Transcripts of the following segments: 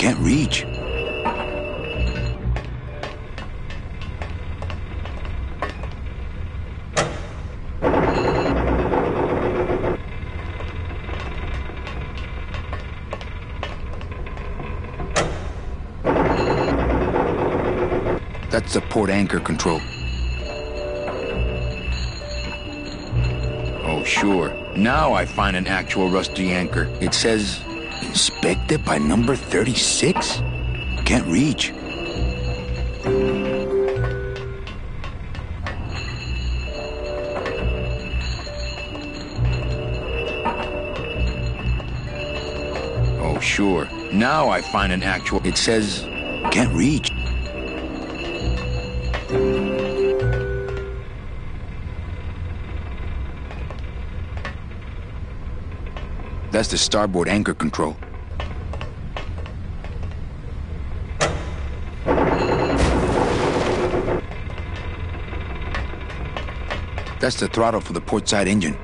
Can't reach. That's the port anchor control. Oh, sure. Now I find an actual rusty anchor. It says, inspected by number 36? Can't reach. Oh, sure. Now I find an actual... It says, can't reach. That's the starboard anchor control. That's the throttle for the port side engine.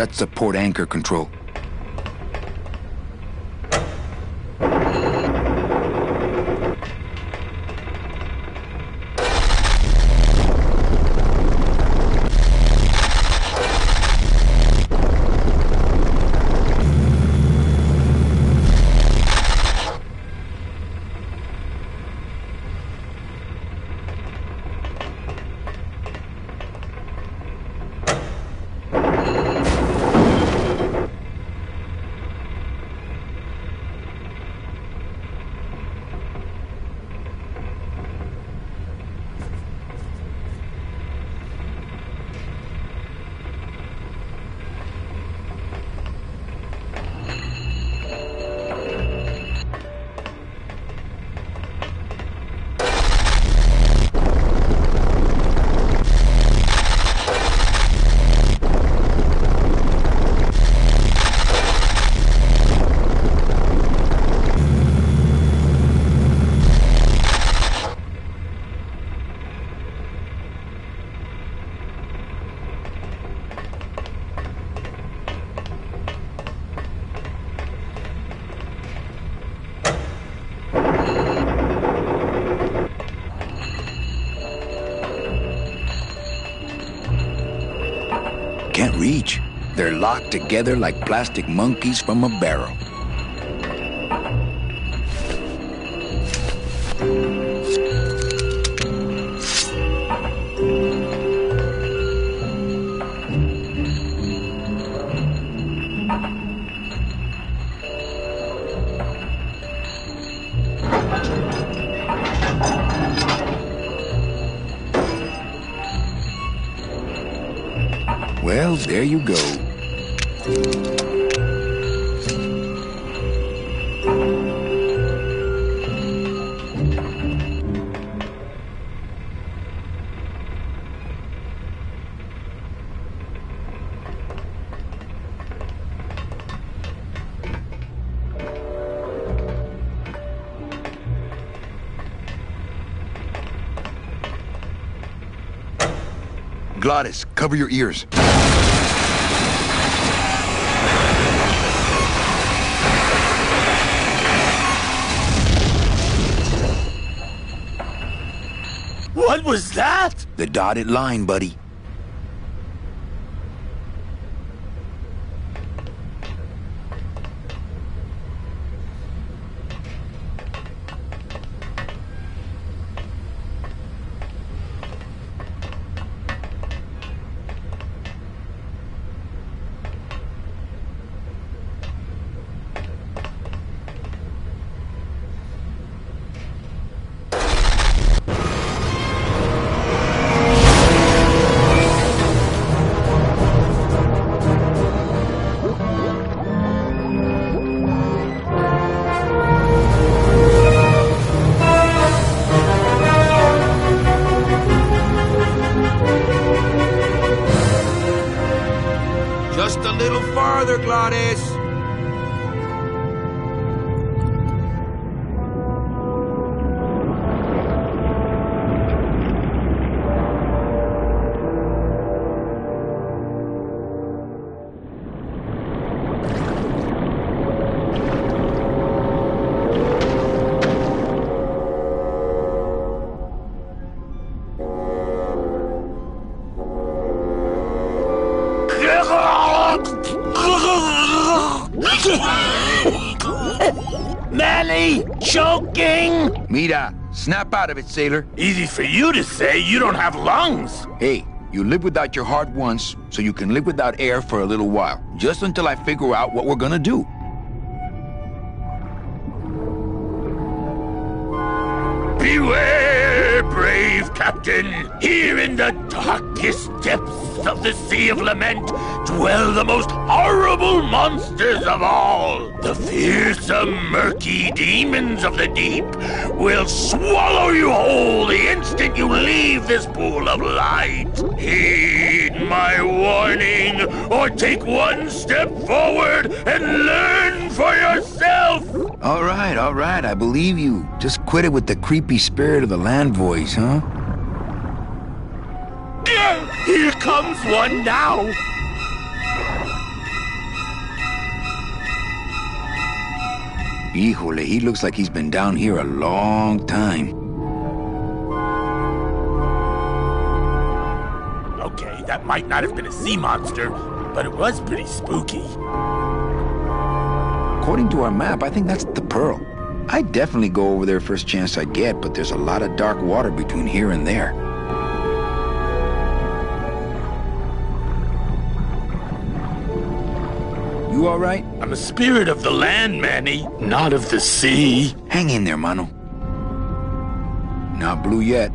That's the port anchor control. Can't reach. They're locked together like plastic monkeys from a barrel. Well, there you go. Glottis, cover your ears. What was that? The dotted line, buddy. Just a little farther, Glottis. Manny! Choking! Mira, snap out of it, sailor. Easy for you to say, you don't have lungs. Hey, you live without your heart once, so you can live without air for a little while. Just until I figure out what we're gonna do. Beware, brave captain! Here in the darkest depths of the Sea of Lament dwell the most horrible monsters of all. The fearsome, murky demons of the deep will swallow you whole the instant you leave this pool of light. Heed my warning, or take one step forward and learn for yourself! All right, I believe you. Just quit it with the creepy spirit of the land voice, huh? Here comes one now! Híjole, he looks like he's been down here a long time. Okay, that might not have been a sea monster, but it was pretty spooky. According to our map, I think that's the Pearl. I'd definitely go over there first chance I get, but there's a lot of dark water between here and there. You all right? I'm a spirit of the land, Manny, not of the sea. Hang in there, mano. Not blue yet.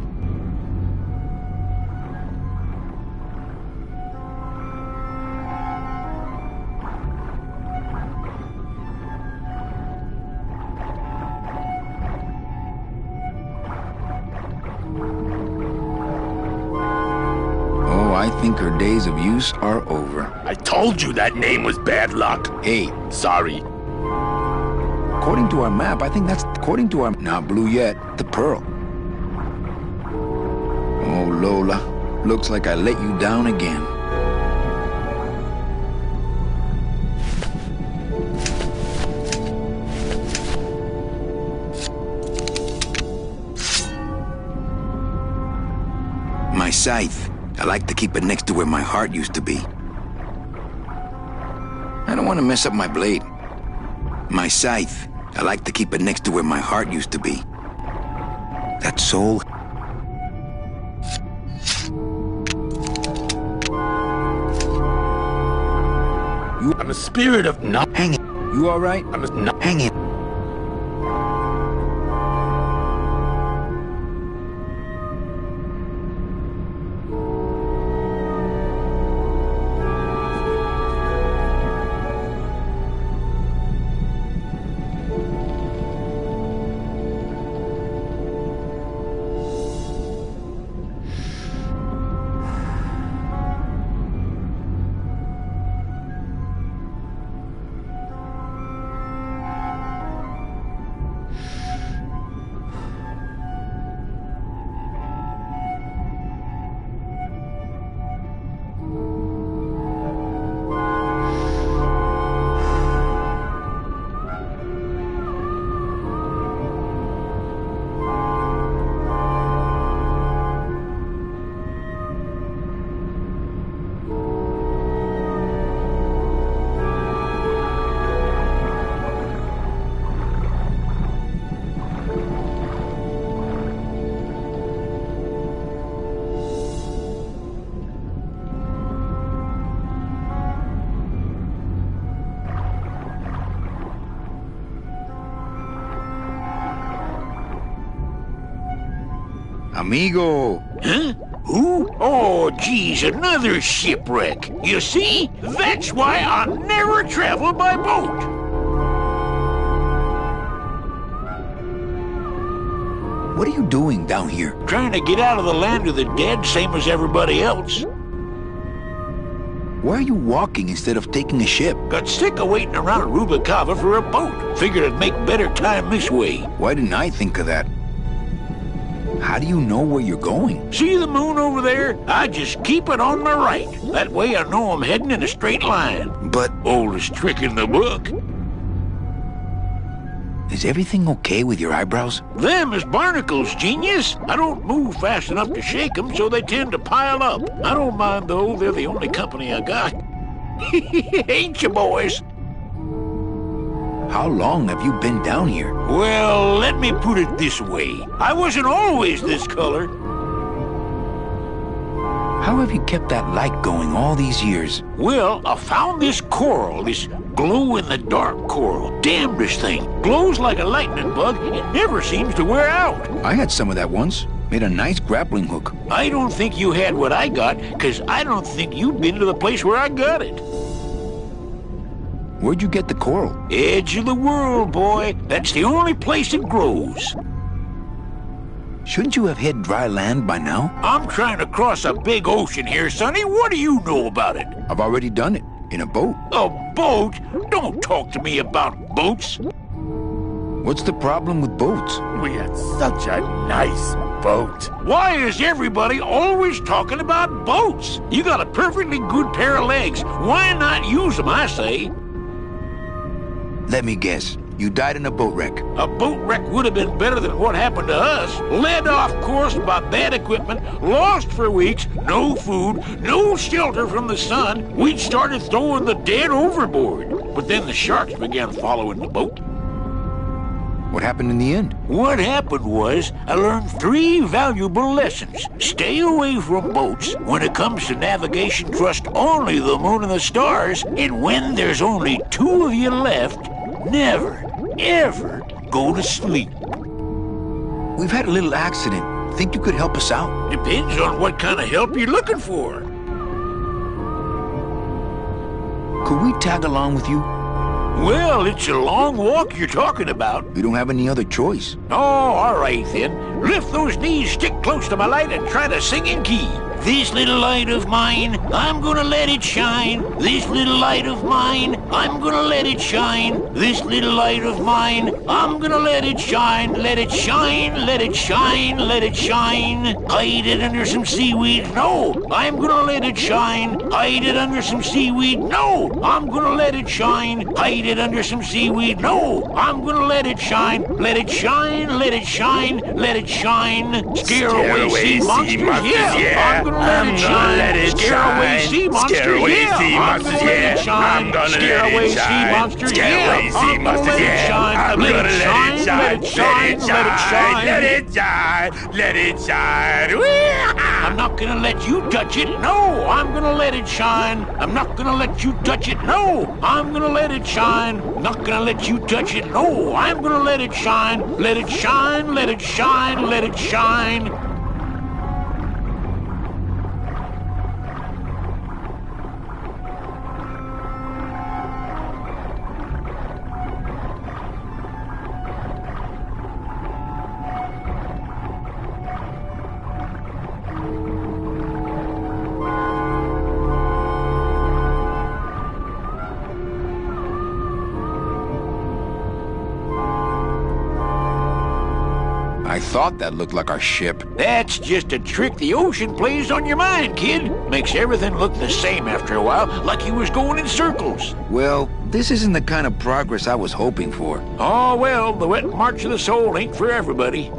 I think her days of use are over. I told you that name was bad luck. Hey. Sorry. According to our map, I think that's... According to our... Not blue yet. The Pearl. Oh, Lola. Looks like I let you down again. My scythe. I like to keep it next to where my heart used to be. I don't want to mess up my blade. My scythe. I like to keep it next to where my heart used to be. That soul. I'm a spirit of not. Hang it. You all right? I'm a not. Hang it. Amigo! Huh? Who? Oh, geez, another shipwreck. You see? That's why I never travel by boat. What are you doing down here? Trying to get out of the land of the dead, same as everybody else. Why are you walking instead of taking a ship? Got sick of waiting around Rubalcaba for a boat. Figured I'd make better time this way. Why didn't I think of that? How do you know where you're going? See the moon over there? I just keep it on my right. That way I know I'm heading in a straight line. But... Oldest trick in the book. Is everything okay with your eyebrows? Them is barnacles, genius. I don't move fast enough to shake them, so they tend to pile up. I don't mind, though. They're the only company I got. Ain't you, boys? How long have you been down here? Well, let me put it this way. I wasn't always this color. How have you kept that light going all these years? Well, I found this coral, this glow-in-the-dark coral. Damn, this thing glows like a lightning bug and never seems to wear out. I had some of that once. Made a nice grappling hook. I don't think you had what I got, because I don't think you've been to the place where I got it. Where'd you get the coral? Edge of the world, boy. That's the only place it grows. Shouldn't you have hit dry land by now? I'm trying to cross a big ocean here, Sonny. What do you know about it? I've already done it. In a boat. A boat? Don't talk to me about boats. What's the problem with boats? We had such a nice boat. Why is everybody always talking about boats? You got a perfectly good pair of legs. Why not use them, I say? Let me guess. You died in a boat wreck. A boat wreck would have been better than what happened to us. Led off course by bad equipment, lost for weeks, no food, no shelter from the sun. We'd started throwing the dead overboard. But then the sharks began following the boat. What happened in the end? What happened was, I learned 3 valuable lessons. Stay away from boats. When it comes to navigation, trust only the moon and the stars. And when there's only 2 of you left, never, ever go to sleep. We've had a little accident. Think you could help us out? Depends on what kind of help you're looking for. Could we tag along with you? Well, it's a long walk you're talking about. We don't have any other choice. Oh, all right then. Lift those knees, stick close to my light, and try to sing in key. This little light of mine, I'm gonna let it shine. This little light of mine, I'm gonna let it shine. This little light of mine, I'm gonna let it shine. Let it shine, let it shine, let it shine. Hide it under some seaweed. No, I'm gonna let it shine. Hide it under some seaweed. No, I'm gonna let it shine. Hide it under some seaweed. No, I'm gonna let it shine. Let it shine, let it shine, let it shine. Scare away sea monsters. Yeah, I'm gonna let it shine. Scare away sea monsters. Yeah, I'm gonna let it shine. Scare away sea monsters. Yeah, I'm gonna let it shine. Let it shine. Let it shine. Let it shine. Let it shine. Let it shine. I'm not gonna let you touch it. No, I'm gonna let it shine. I'm not gonna let you touch it. No, I'm gonna let it shine. I'm not gonna let you touch it. No, I'm gonna let it shine. Let it shine. Let it shine. Let it shine. I thought that looked like our ship. That's just a trick the ocean plays on your mind, kid. Makes everything look the same after a while, like you was going in circles. Well, this isn't the kind of progress I was hoping for. Oh, well, the wet march of the soul ain't for everybody.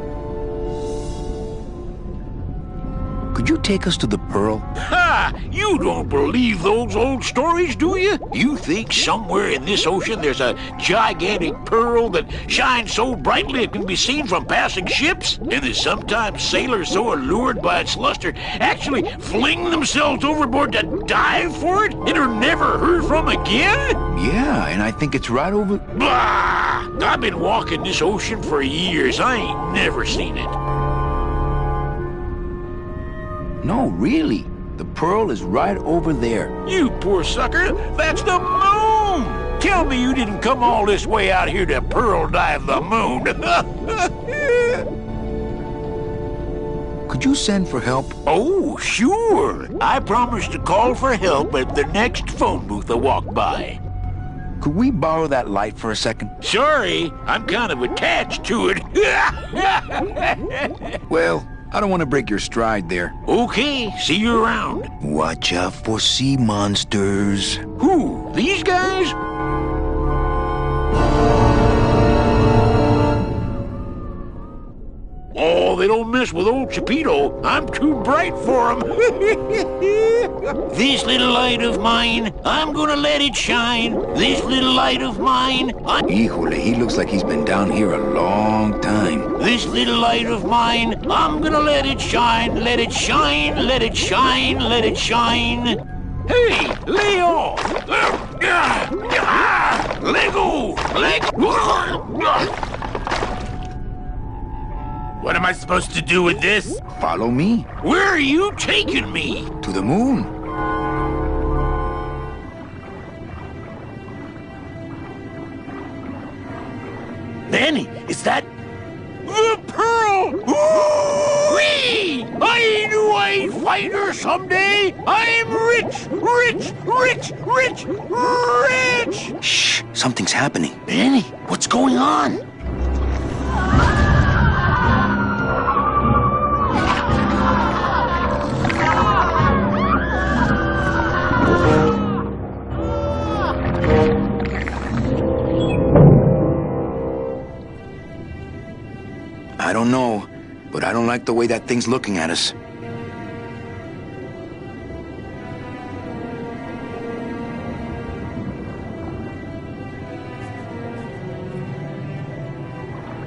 Could you take us to the Pearl? Ha! You don't believe those old stories, do you? You think somewhere in this ocean there's a gigantic pearl that shines so brightly it can be seen from passing ships? And that sometimes sailors so allured by its luster actually fling themselves overboard to dive for it and are never heard from again? Yeah, and I think it's right over... Bah! I've been walking this ocean for years. I ain't never seen it. No, really. The Pearl is right over there. You poor sucker. That's the moon. Tell me you didn't come all this way out here to pearl dive the moon. Could you send for help? Oh, sure. I promise to call for help at the next phone booth I walk by. Could we borrow that light for a second? Sorry, I'm kind of attached to it. Well, I don't want to break your stride there. Okay, see you around. Watch out for sea monsters. Who? These guys? Oh, they don't mess with old Chapito. I'm too bright for them. This little light of mine, I'm gonna let it shine. This little light of mine, Híjole, he looks like he's been down here a long time. This little light of mine, I'm gonna let it shine. Let it shine, let it shine, let it shine. Hey, lay off. Let go. Let go. What am I supposed to do with this? Follow me. Where are you taking me? To the moon. Danny, is that... The Pearl! Whee! I knew I'd find her someday! I'm rich! Rich! Rich! Rich! Rich! Shh, something's happening. Danny, what's going on? know, but I don't like the way that thing's looking at us.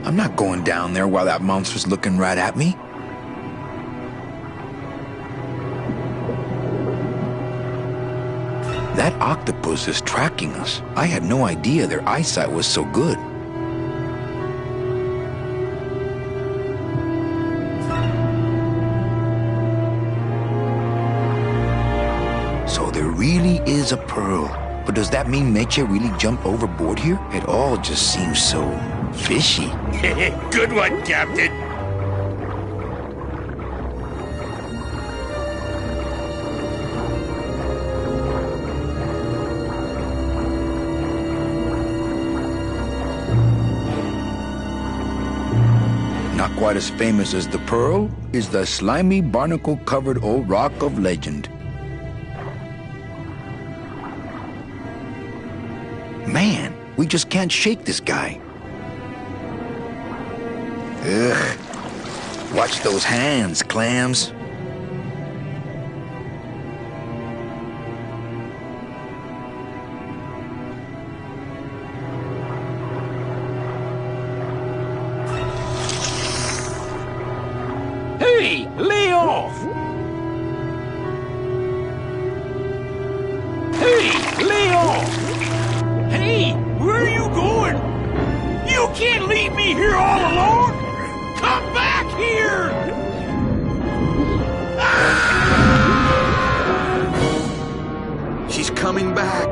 I'm not going down there while that monster's looking right at me. That octopus is tracking us. I had no idea their eyesight was so good. So there really is a pearl. But does that mean Meche really jumped overboard here? It all just seems so fishy. Good one, Captain. Not quite as famous as the pearl is the slimy barnacle-covered old rock of legend. Man, we just can't shake this guy. Ugh. Watch those hands, clams. Hey, lay off! Hey, lay off! Hey, where are you going? You can't leave me here all alone! Come back here! She's coming back.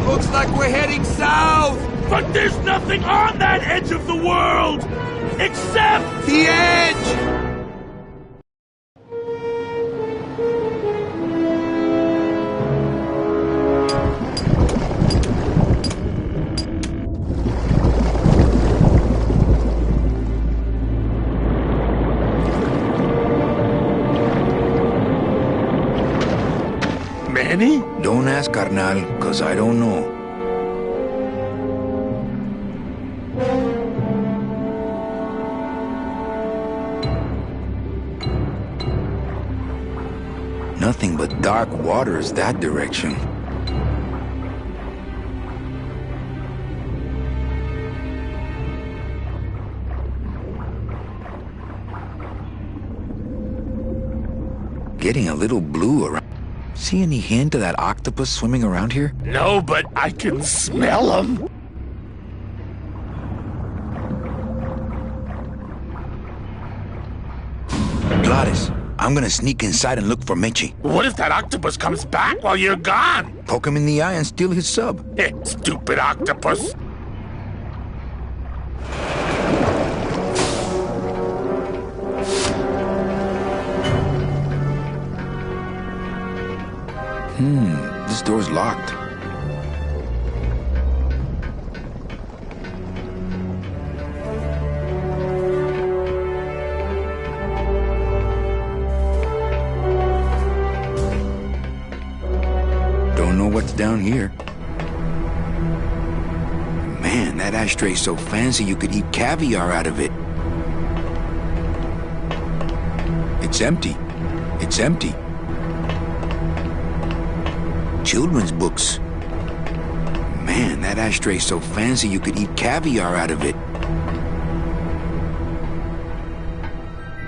Looks like we're heading south! But there's nothing on that edge of the world! Except... The edge! Manny? Don't ask, carnal, cause I don't know. Nothing but dark waters that direction. Getting a little blue around. See any hint of that octopus swimming around here? No, but I can smell him. Gladys, I'm gonna sneak inside and look for Meche. What if that octopus comes back while you're gone? Poke him in the eye and steal his sub. Stupid octopus. This door's locked. Don't know what's down here. Man, that ashtray's so fancy you could eat caviar out of it. It's empty. It's empty. Children's books. Man, that ashtray's so fancy you could eat caviar out of it.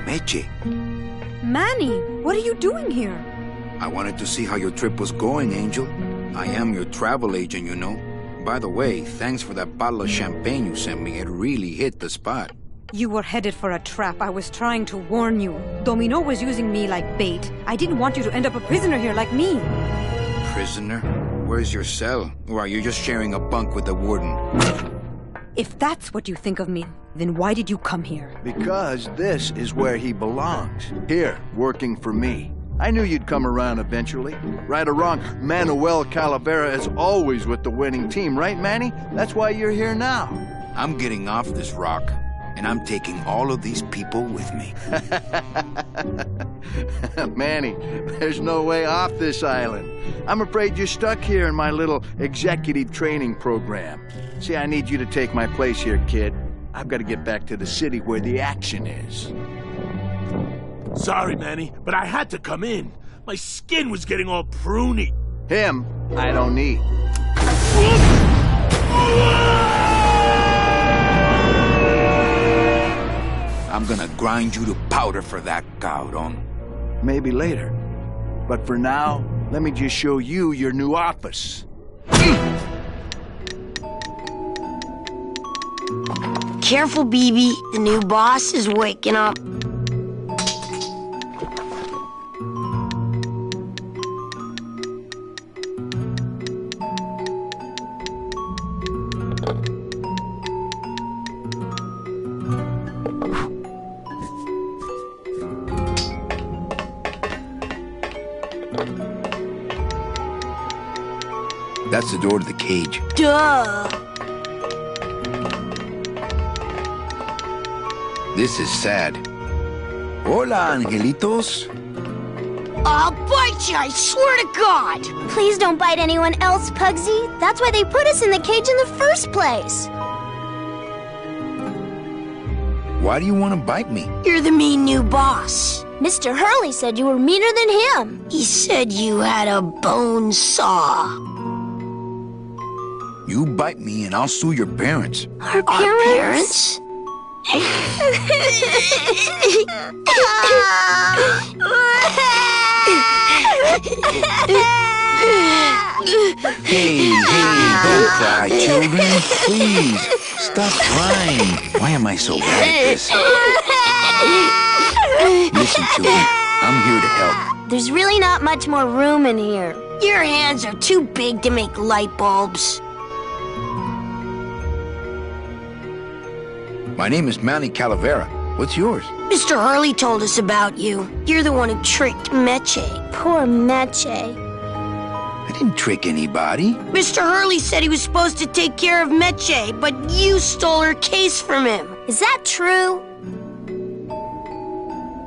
Meche, Manny, what are you doing here? I wanted to see how your trip was going, Angel. I am your travel agent, you know. By the way, thanks for that bottle of champagne you sent me. It really hit the spot. You were headed for a trap. I was trying to warn you. Domino was using me like bait. I didn't want you to end up a prisoner here like me. Prisoner? Where's your cell? Or are you just sharing a bunk with the warden? If that's what you think of me, then why did you come here? Because this is where he belongs. Here, working for me. I knew you'd come around eventually. Right or wrong, Manuel Calavera is always with the winning team, right, Manny? That's why you're here now. I'm getting off this rock, and I'm taking all of these people with me. Manny, there's no way off this island. I'm afraid you're stuck here in my little executive training program. See, I need you to take my place here, kid. I've got to get back to the city where the action is. Sorry, Manny, but I had to come in. My skin was getting all pruny. Him, I don't need. I'm gonna grind you to powder for that, cabrón. Maybe later. But for now, let me just show you your new office. Careful, BB. The new boss is waking up. That's the door to the cage. Duh. This is sad. Hola, angelitos. I'll bite you, I swear to God. Please don't bite anyone else, Pugsy. That's why they put us in the cage in the first place. Why do you want to bite me? You're the mean new boss. Mr. Hurley said you were meaner than him. He said you had a bone saw. You bite me and I'll sue your parents. Our parents? Hey, don't cry, children. Please, stop crying. Why am I so bad at this? Listen, children, I'm here to help. There's really not much more room in here. Your hands are too big to make light bulbs. My name is Manny Calavera. What's yours? Mr. Hurley told us about you. You're the one who tricked Meche. Poor Meche. I didn't trick anybody. Mr. Hurley said he was supposed to take care of Meche, but you stole her case from him. Is that true?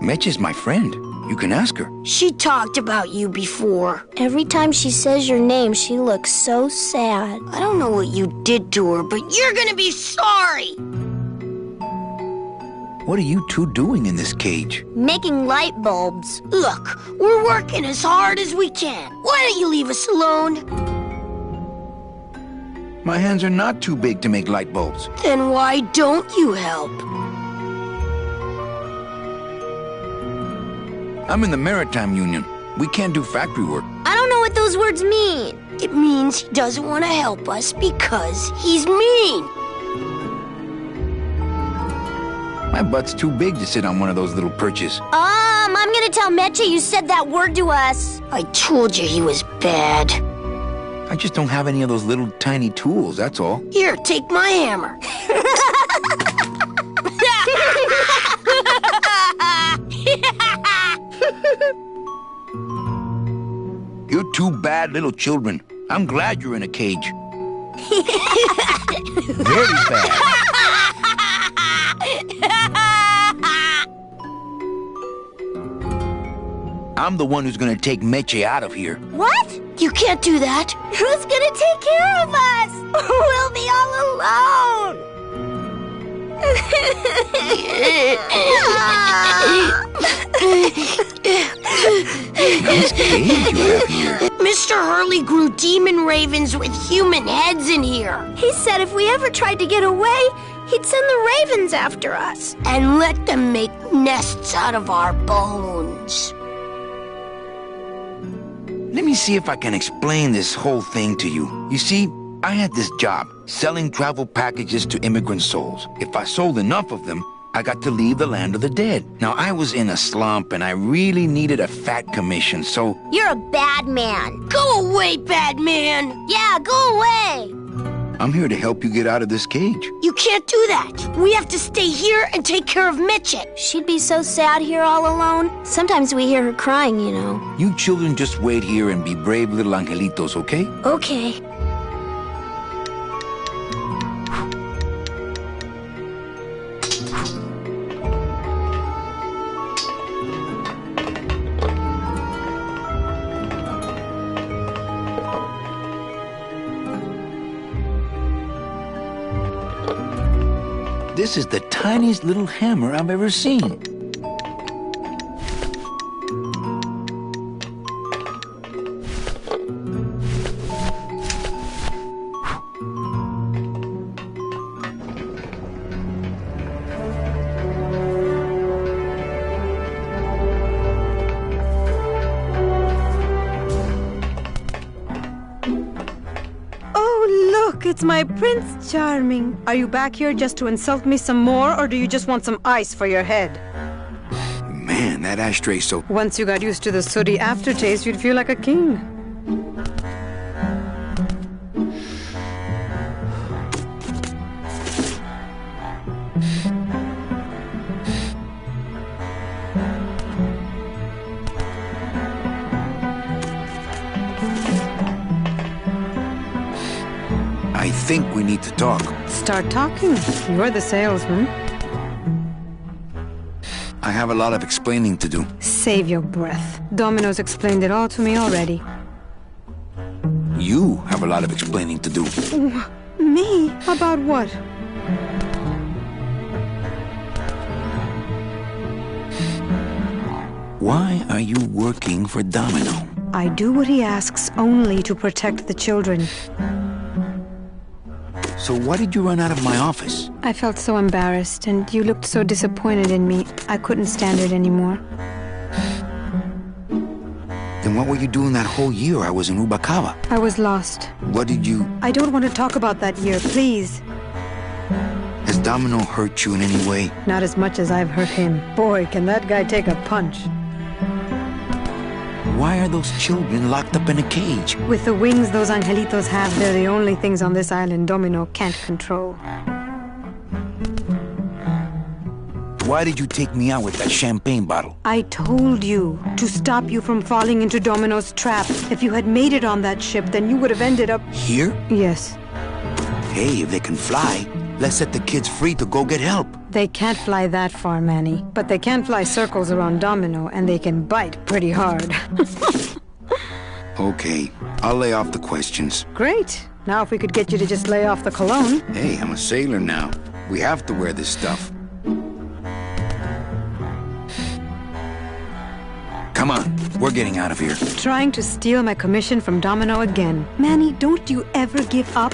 Mitch is my friend. You can ask her. She talked about you before. Every time she says your name, she looks so sad. I don't know what you did to her, but you're gonna be sorry. What are you two doing in this cage? Making light bulbs. Look, we're working as hard as we can. Why don't you leave us alone? My hands are not too big to make light bulbs. Then why don't you help? I'm in the Maritime Union. We can't do factory work. I don't know what those words mean. It means he doesn't want to help us because he's mean. My butt's too big to sit on one of those little perches. I'm gonna tell Meche you said that word to us. I told you he was bad. I just don't have any of those little tiny tools, that's all. Here, take my hammer. You're two bad little children. I'm glad you're in a cage. Very bad. I'm the one who's gonna take Meche out of here. What? You can't do that. Who's gonna take care of us? We'll be all alone. Nice cage you have here. Mr. Hurley grew demon ravens with human heads in here. He said if we ever tried to get away, he'd send the ravens after us. And let them make nests out of our bones. Let me see if I can explain this whole thing to you. You see, I had this job, selling travel packages to immigrant souls. If I sold enough of them, I got to leave the land of the dead. Now, I was in a slump, and I really needed a fat commission, so... You're a bad man. Go away, bad man. Yeah, go away. I'm here to help you get out of this cage. You can't do that. We have to stay here and take care of Meche. She'd be so sad here all alone. Sometimes we hear her crying, you know. You children just wait here and be brave little angelitos, okay? Okay. This is the tiniest little hammer I've ever seen. It's my Prince Charming. Are you back here just to insult me some more, or do you just want some ice for your head? Man, that ashtray so... Once you got used to the sooty aftertaste, you'd feel like a king. I think we need to talk. Start talking. You're the salesman. I have a lot of explaining to do. Save your breath. Domino's explained it all to me already. You have a lot of explaining to do. Me? About what? Why are you working for Domino? I do what he asks only to protect the children. So why did you run out of my office? I felt so embarrassed, and you looked so disappointed in me. I couldn't stand it anymore. Then what were you doing that whole year I was in Rubacava? I was lost. What did you... I don't want to talk about that year, please. Has Domino hurt you in any way? Not as much as I've hurt him. Boy, can that guy take a punch. Why are those children locked up in a cage? With the wings those angelitos have, they're the only things on this island Domino can't control. Why did you take me out with that champagne bottle? I told you to stop you from falling into Domino's trap. If you had made it on that ship, then you would have ended up... Here? Yes. Hey, if they can fly, let's set the kids free to go get help. They can't fly that far, Manny. But they can fly circles around Domino, and they can bite pretty hard. Okay, I'll lay off the questions. Great. Now if we could get you to just lay off the cologne. Hey, I'm a sailor now. We have to wear this stuff. Come on, we're getting out of here. Trying to steal my commission from Domino again. Manny, don't you ever give up?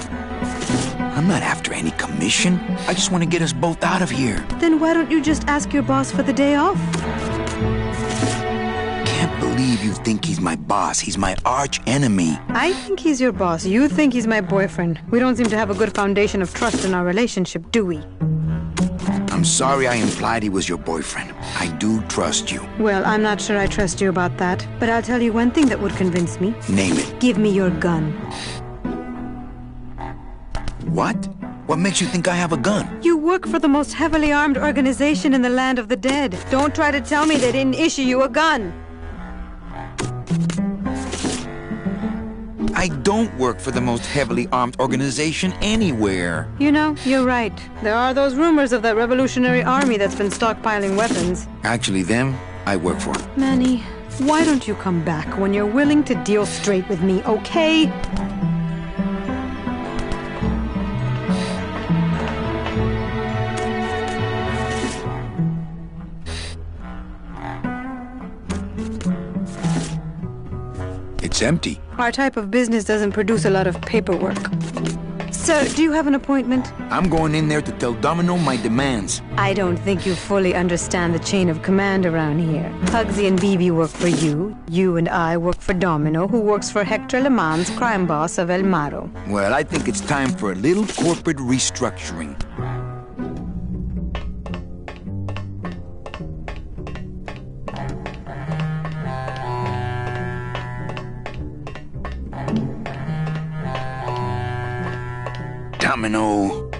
I'm not after any commission. I just want to get us both out of here. Then why don't you just ask your boss for the day off? Can't believe you think he's my boss. He's my arch enemy. I think he's your boss. You think he's my boyfriend. We don't seem to have a good foundation of trust in our relationship, do we? I'm sorry I implied he was your boyfriend. I do trust you. Well, I'm not sure I trust you about that. But I'll tell you one thing that would convince me. Name it. Give me your gun. What? What makes you think I have a gun? You work for the most heavily armed organization in the land of the dead. Don't try to tell me they didn't issue you a gun. I don't work for the most heavily armed organization anywhere. You know, you're right. There are those rumors of that revolutionary army that's been stockpiling weapons. Actually, them, I work for. Manny, why don't you come back when you're willing to deal straight with me, okay? It's empty. Our type of business doesn't produce a lot of paperwork. Sir, do you have an appointment? I'm going in there to tell Domino my demands. I don't think you fully understand the chain of command around here. Pugsy and Bibi work for you. You and I work for Domino, who works for Hector Le Mans, crime boss of El Maro. Well, I think it's time for a little corporate restructuring. Domino.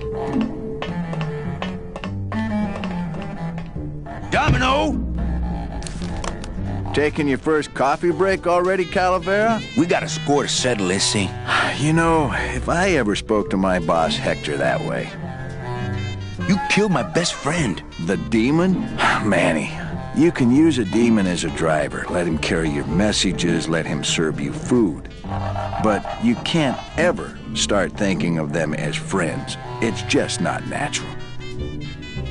Domino! Taking your first coffee break already, Calavera? We got a score to settle, Issy. You know, if I ever spoke to my boss Hector that way... You killed my best friend. The demon? Manny, you can use a demon as a driver. Let him carry your messages, let him serve you food. But you can't ever start thinking of them as friends. It's just not natural.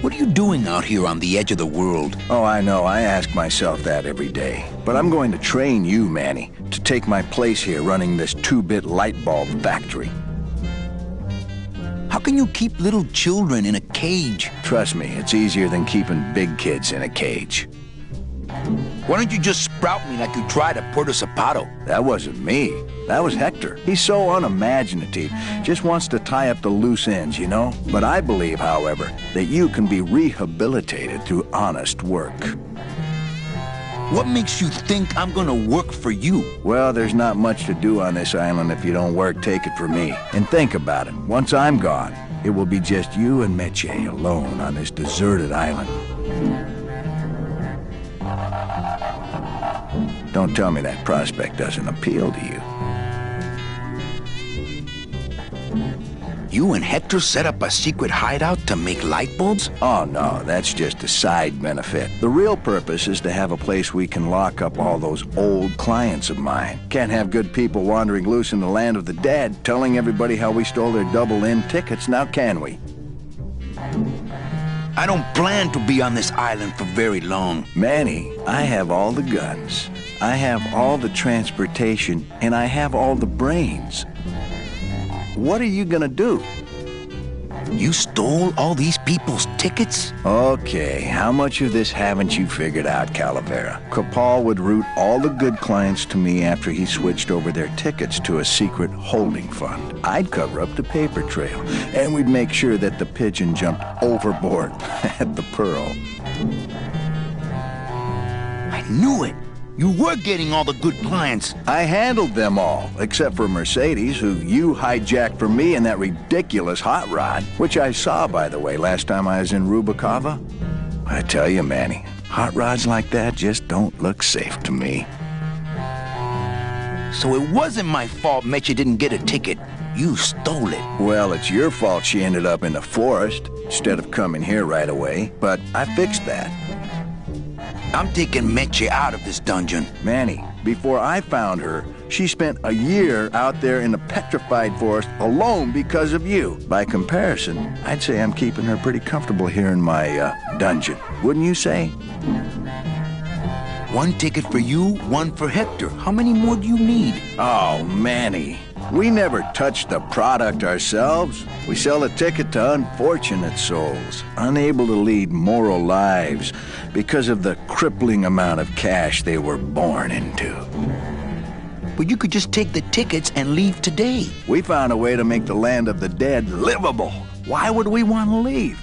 What are you doing out here on the edge of the world? Oh, I know. I ask myself that every day. But I'm going to train you, Manny, to take my place here running this 2-bit light bulb factory. How can you keep little children in a cage? Trust me, it's easier than keeping big kids in a cage. Why don't you just sprout me like you tried at Puerto Zapato? That wasn't me. That was Hector. He's so unimaginative. Just wants to tie up the loose ends, you know? But I believe, however, that you can be rehabilitated through honest work. What makes you think I'm gonna work for you? Well, there's not much to do on this island if you don't work, take it from me. And think about it. Once I'm gone, it will be just you and Meche alone on this deserted island. Don't tell me that prospect doesn't appeal to you. You and Hector set up a secret hideout to make light bulbs? Oh, no, that's just a side benefit. The real purpose is to have a place we can lock up all those old clients of mine. Can't have good people wandering loose in the land of the dead, telling everybody how we stole their double-in tickets, now can we? I don't plan to be on this island for very long. Manny, I have all the guns. I have all the transportation, and I have all the brains. What are you gonna do? You stole all these people's tickets? Okay, how much of this haven't you figured out, Calavera? Capal would route all the good clients to me after he switched over their tickets to a secret holding fund. I'd cover up the paper trail, and we'd make sure that the pigeon jumped overboard at the Pearl. I knew it! You were getting all the good clients. I handled them all, except for Mercedes, who you hijacked from me in that ridiculous hot rod, which I saw, by the way, last time I was in Rubacava. I tell you, Manny, hot rods like that just don't look safe to me. So it wasn't my fault Meche didn't get a ticket. You stole it. Well, it's your fault she ended up in the forest instead of coming here right away, but I fixed that. I'm taking Meche out of this dungeon. Manny, before I found her, she spent a year out there in the petrified forest alone because of you. By comparison, I'd say I'm keeping her pretty comfortable here in my dungeon. Wouldn't you say? One ticket for you, one for Hector. How many more do you need? Oh, Manny. We never touch the product ourselves. We sell a ticket to unfortunate souls, unable to lead moral lives because of the crippling amount of cash they were born into. But you could just take the tickets and leave today. We found a way to make the land of the dead livable. Why would we want to leave?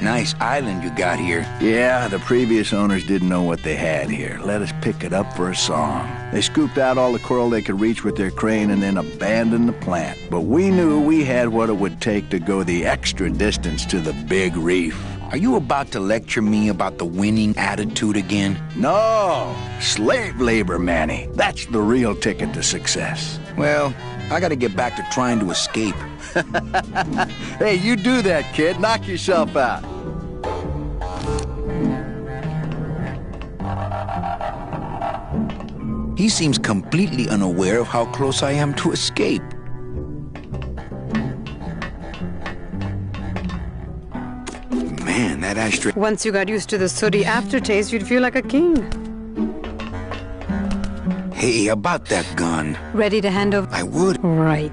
Nice island you got here. Yeah, the previous owners didn't know what they had here. Let us pick it up for a song. They scooped out all the coral they could reach with their crane and then abandoned the plant. But we knew we had what it would take to go the extra distance to the big reef. Are you about to lecture me about the winning attitude again? No! Slave labor, Manny. That's the real ticket to success. Well, I gotta get back to trying to escape. Hey, you do that, kid. Knock yourself out. He seems completely unaware of how close I am to escape. Man, that ashtray... Once you got used to the sooty aftertaste, you'd feel like a king. Hey, about that gun. Ready to hand over? I would. Right.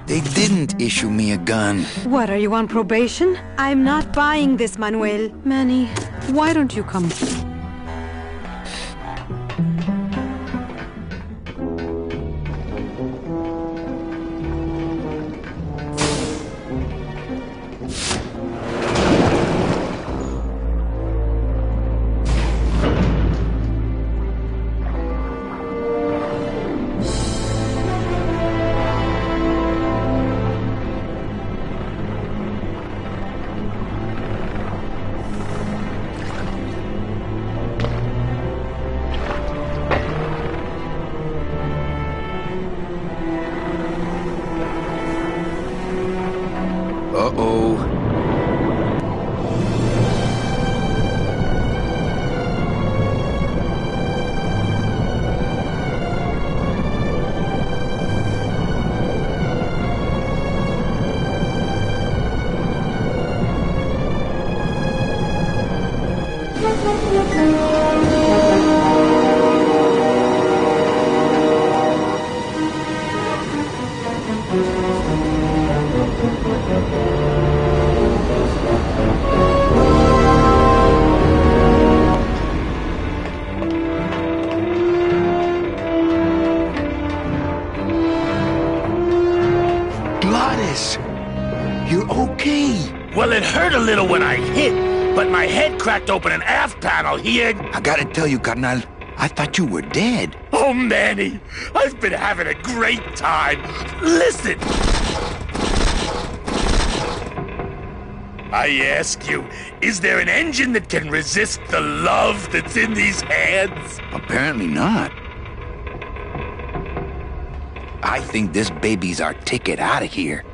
They didn't issue me a gun. What, are you on probation? I'm not buying this, Manuel. Manny, why don't you come? You're okay. Well, it hurt a little when I hit, but my head cracked open an aft panel here. I gotta tell you, carnal, I thought you were dead. Oh, Manny, I've been having a great time. Listen. I ask you, is there an engine that can resist the love that's in these hands? Apparently not. I think this baby's our ticket out of here.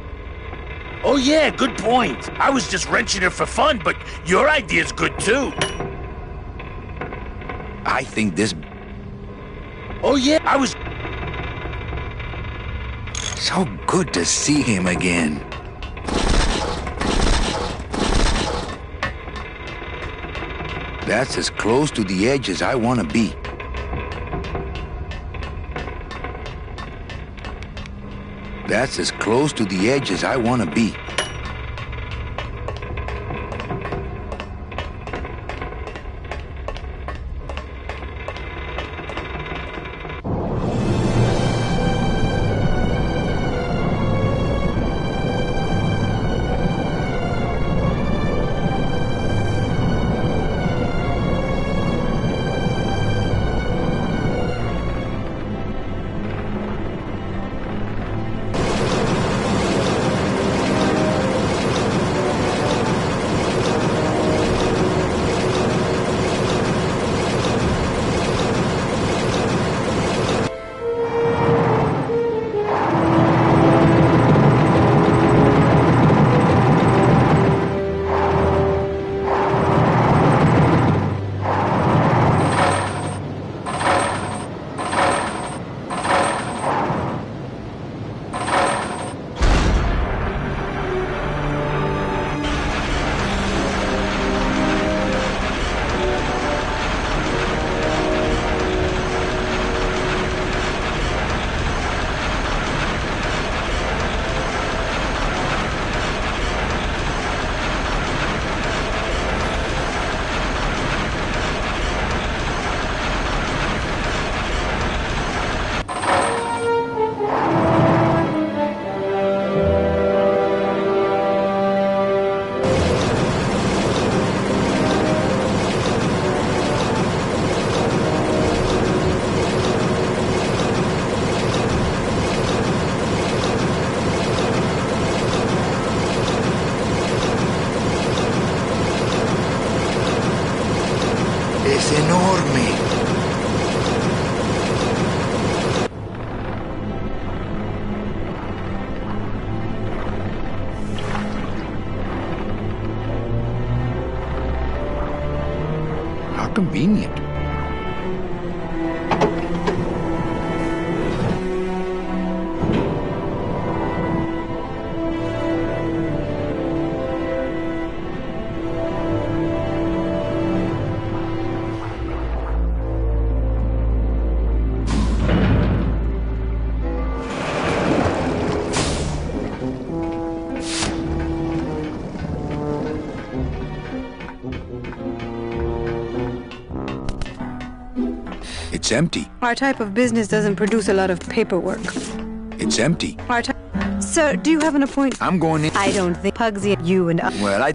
Oh, yeah, good point. I was just wrenching it for fun, but your idea's good, too. I think this... Oh, yeah, I was... So good to see him again. That's as close to the edge as I want to be. That's as close to the edge as I want to be. Es enorme. How convenient. It's empty. Our type of business doesn't produce a lot of paperwork. It's empty. Sir, do you have an appointment? I'm going in. I don't think Pugsy, you and I... Well, I...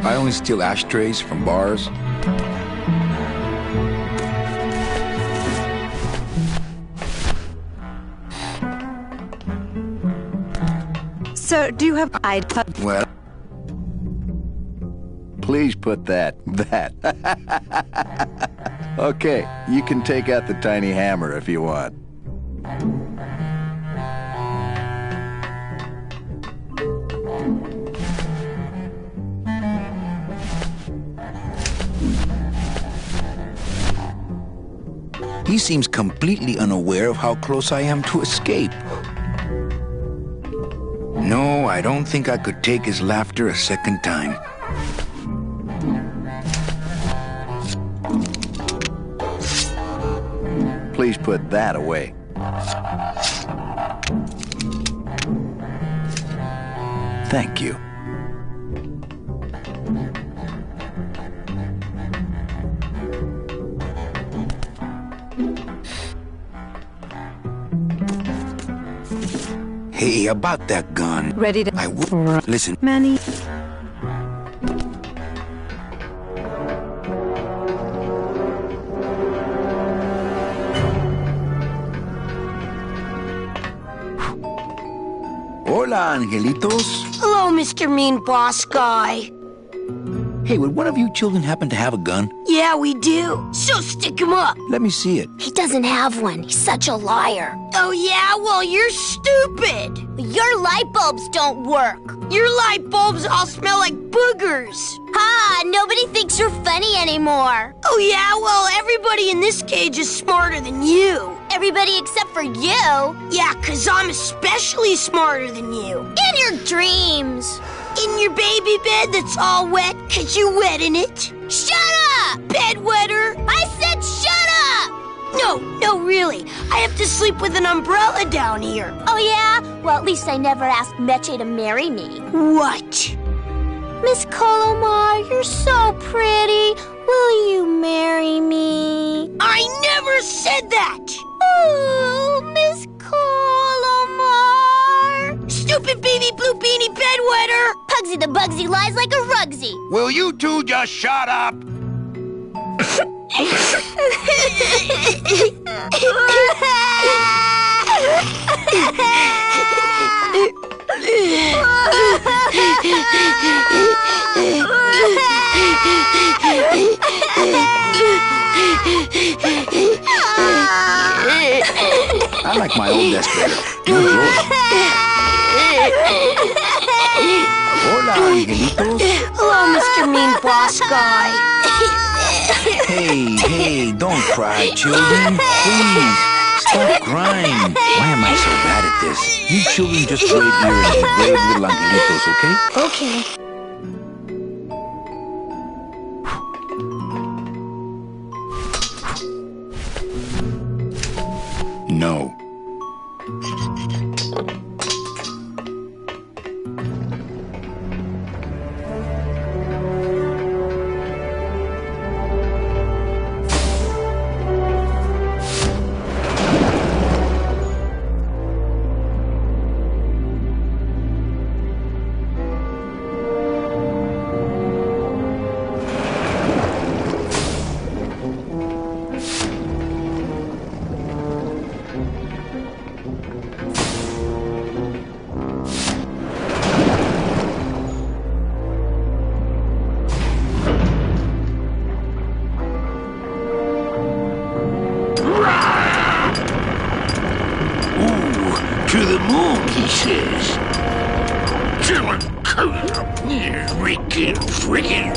I only steal ashtrays from bars. Sir, do you have... Well... Please put that. Okay, you can take out the tiny hammer if you want. He seems completely unaware of how close I am to escape. No, I don't think I could take his laughter a second time. Please put that away. Thank you. Hey, about that gun. Ready to... I would... Listen. Manny. Hola, angelitos. Hello, Mr. Mean Boss Guy. Hey, would one of you children happen to have a gun? Yeah, we do. So stick him up. Let me see it. He doesn't have one. He's such a liar. Oh, yeah? Well, you're stupid. Your light bulbs don't work. Your light bulbs all smell like boogers. Ha! Nobody thinks you're funny anymore. Oh, yeah? Well, everybody in this cage is smarter than you. Everybody except for you. Yeah, 'cause I'm especially smarter than you. In your dreams. In your baby bed that's all wet 'cause you wet in it. Shut up! Bedwetter. I said shut up! No, really. I have to sleep with an umbrella down here. Oh, yeah? Well, at least I never asked Meche to marry me. What? Miss Colomar, you're so pretty. Will you marry me? I never said that. Oh, Miss Colomar. Stupid baby blue beanie bedwetter. Pugsy the Bugsy lies like a rugsy. Will you two just shut up? I like my old desk better. Yours. Hola, angelitos. Hello, Mr. Mean Boss Guy. Hey, don't cry, children. Please, stop crying. Why am I so bad at this? You children just wait here and be brave little angelitos, okay? Okay. No. To the moon, he says. Freaking.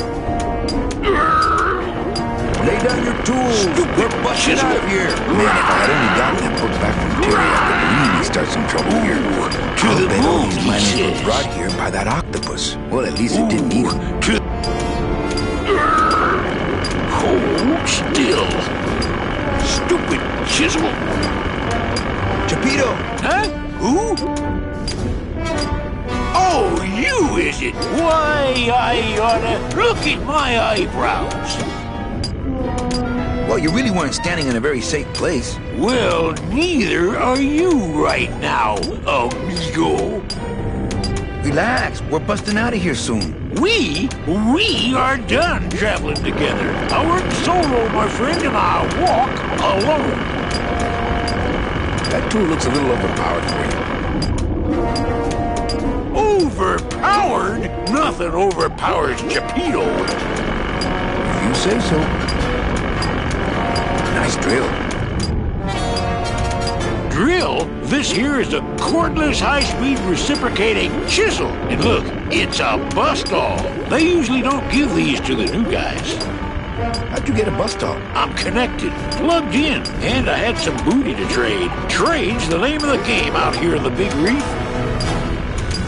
Lay down your tools. We're busting out of here. Man, if I had only gotten that book back from Terry, I could really start some trouble here. To the bet all moon, these he miners were says. brought here by that octopus. Well, at least it didn't eat him. Hold still. Stupid chisel. Chapito! Huh? Who? Oh, you, is it? Why, I oughta look at my eyebrows. Well, you really weren't standing in a very safe place. Well, neither are you right now, amigo. Relax, we're busting out of here soon. We are done traveling together. I work solo, my friend, and I walk alone. That tool looks a little overpowered for you. Overpowered? Nothing overpowers Geppetto. If you say so. Nice drill. Drill? This here is a cordless, high-speed reciprocating chisel. And look, it's a bust-all. They usually don't give these to the new guys. How'd you get a bus stop? I'm connected, plugged in, and I had some booty to trade. Trade's the name of the game out here in the Big Reef.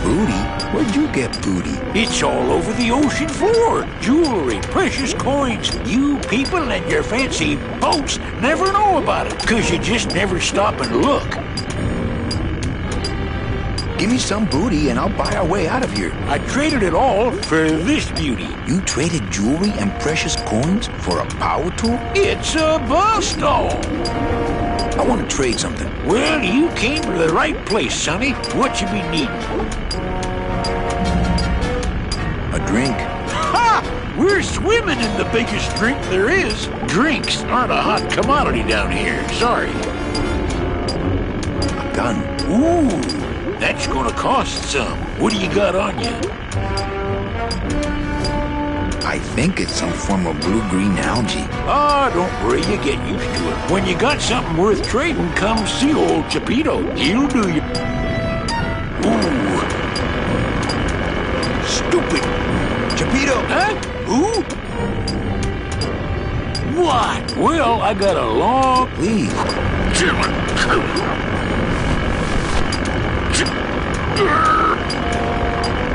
Booty? Where'd you get booty? It's all over the ocean floor. Jewelry, precious coins. You people and your fancy boats never know about it, 'cause you just never stop and look. Give me some booty and I'll buy our way out of here. I traded it all for this beauty. You traded jewelry and precious coins for a power tool? It's a bus stall. I want to trade something. Well, you came to the right place, Sonny. What you be needing? A drink. Ha! We're swimming in the biggest drink there is. Drinks aren't a hot commodity down here. Sorry. A gun. Ooh, that's gonna cost some. What do you got on you? I think it's some form of blue-green algae. Ah, don't worry, you get used to it. When you got something worth trading, come see old Chapito. He'll do you. Ooh. Stupid. Chapito! Huh? Who? What? Well, I got a long... Please.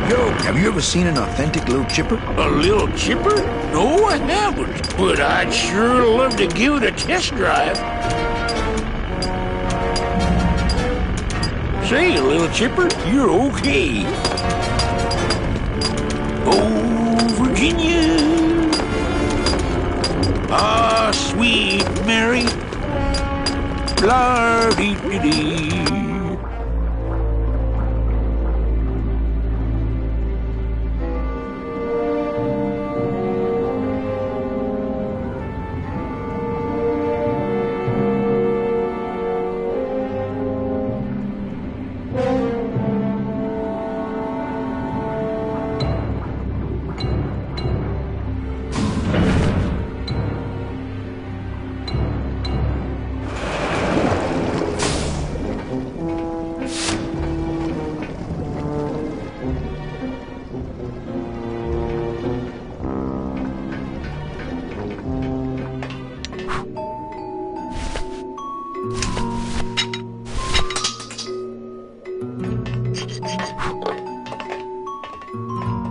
Yo, have you ever seen an authentic little chipper? A little chipper? No, I haven't. But I'd sure love to give it a test drive. Say, little chipper, you're okay. Oh, Virginia. Ah, sweet Mary. La-dee-dee-dee.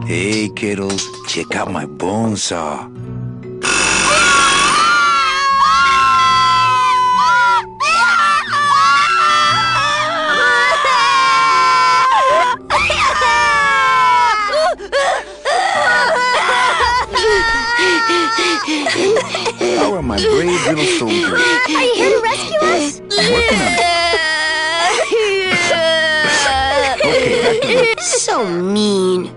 Hey, kiddos, check out my bone saw. How are my brave little soldiers? Are you here to rescue us? I'm working on it. Okay, back to work. So mean.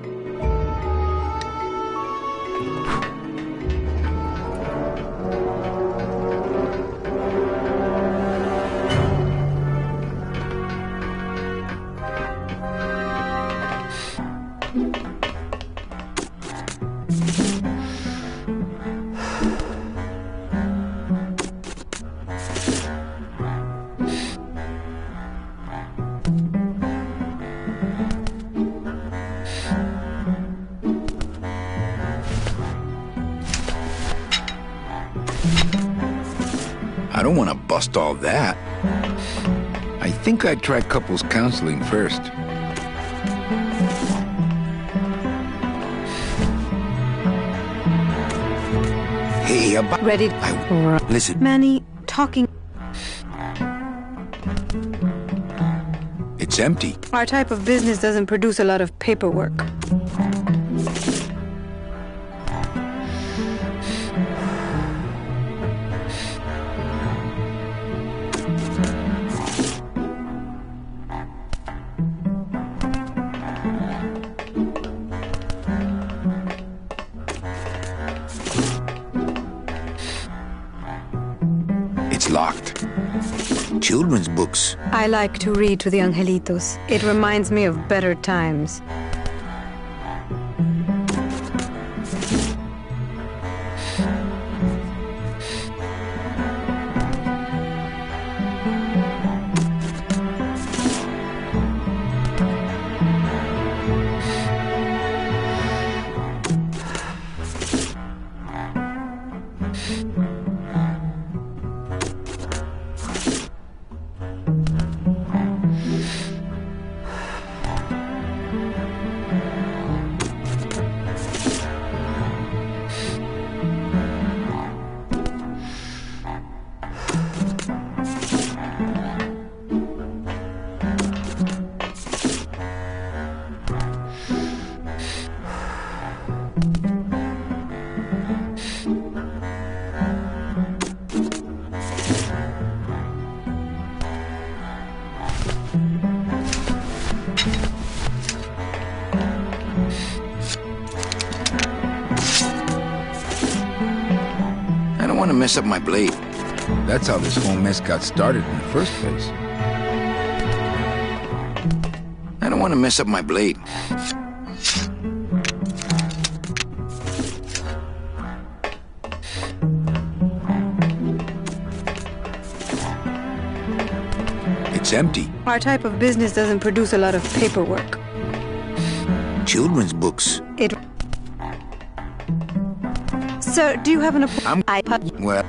I don't want to bust all that. I think I'd try couples counseling first. Hey, about... Ready? Listen. Manny, talking. It's empty. Our type of business doesn't produce a lot of paperwork. It's locked. Children's books. I like to read to the angelitos. It reminds me of better times. want to mess up my blade. That's how this whole mess got started in the first place. I don't want to mess up my blade. It's empty. Our type of business doesn't produce a lot of paperwork. Children's books. Sir, do you have an appointment? Well...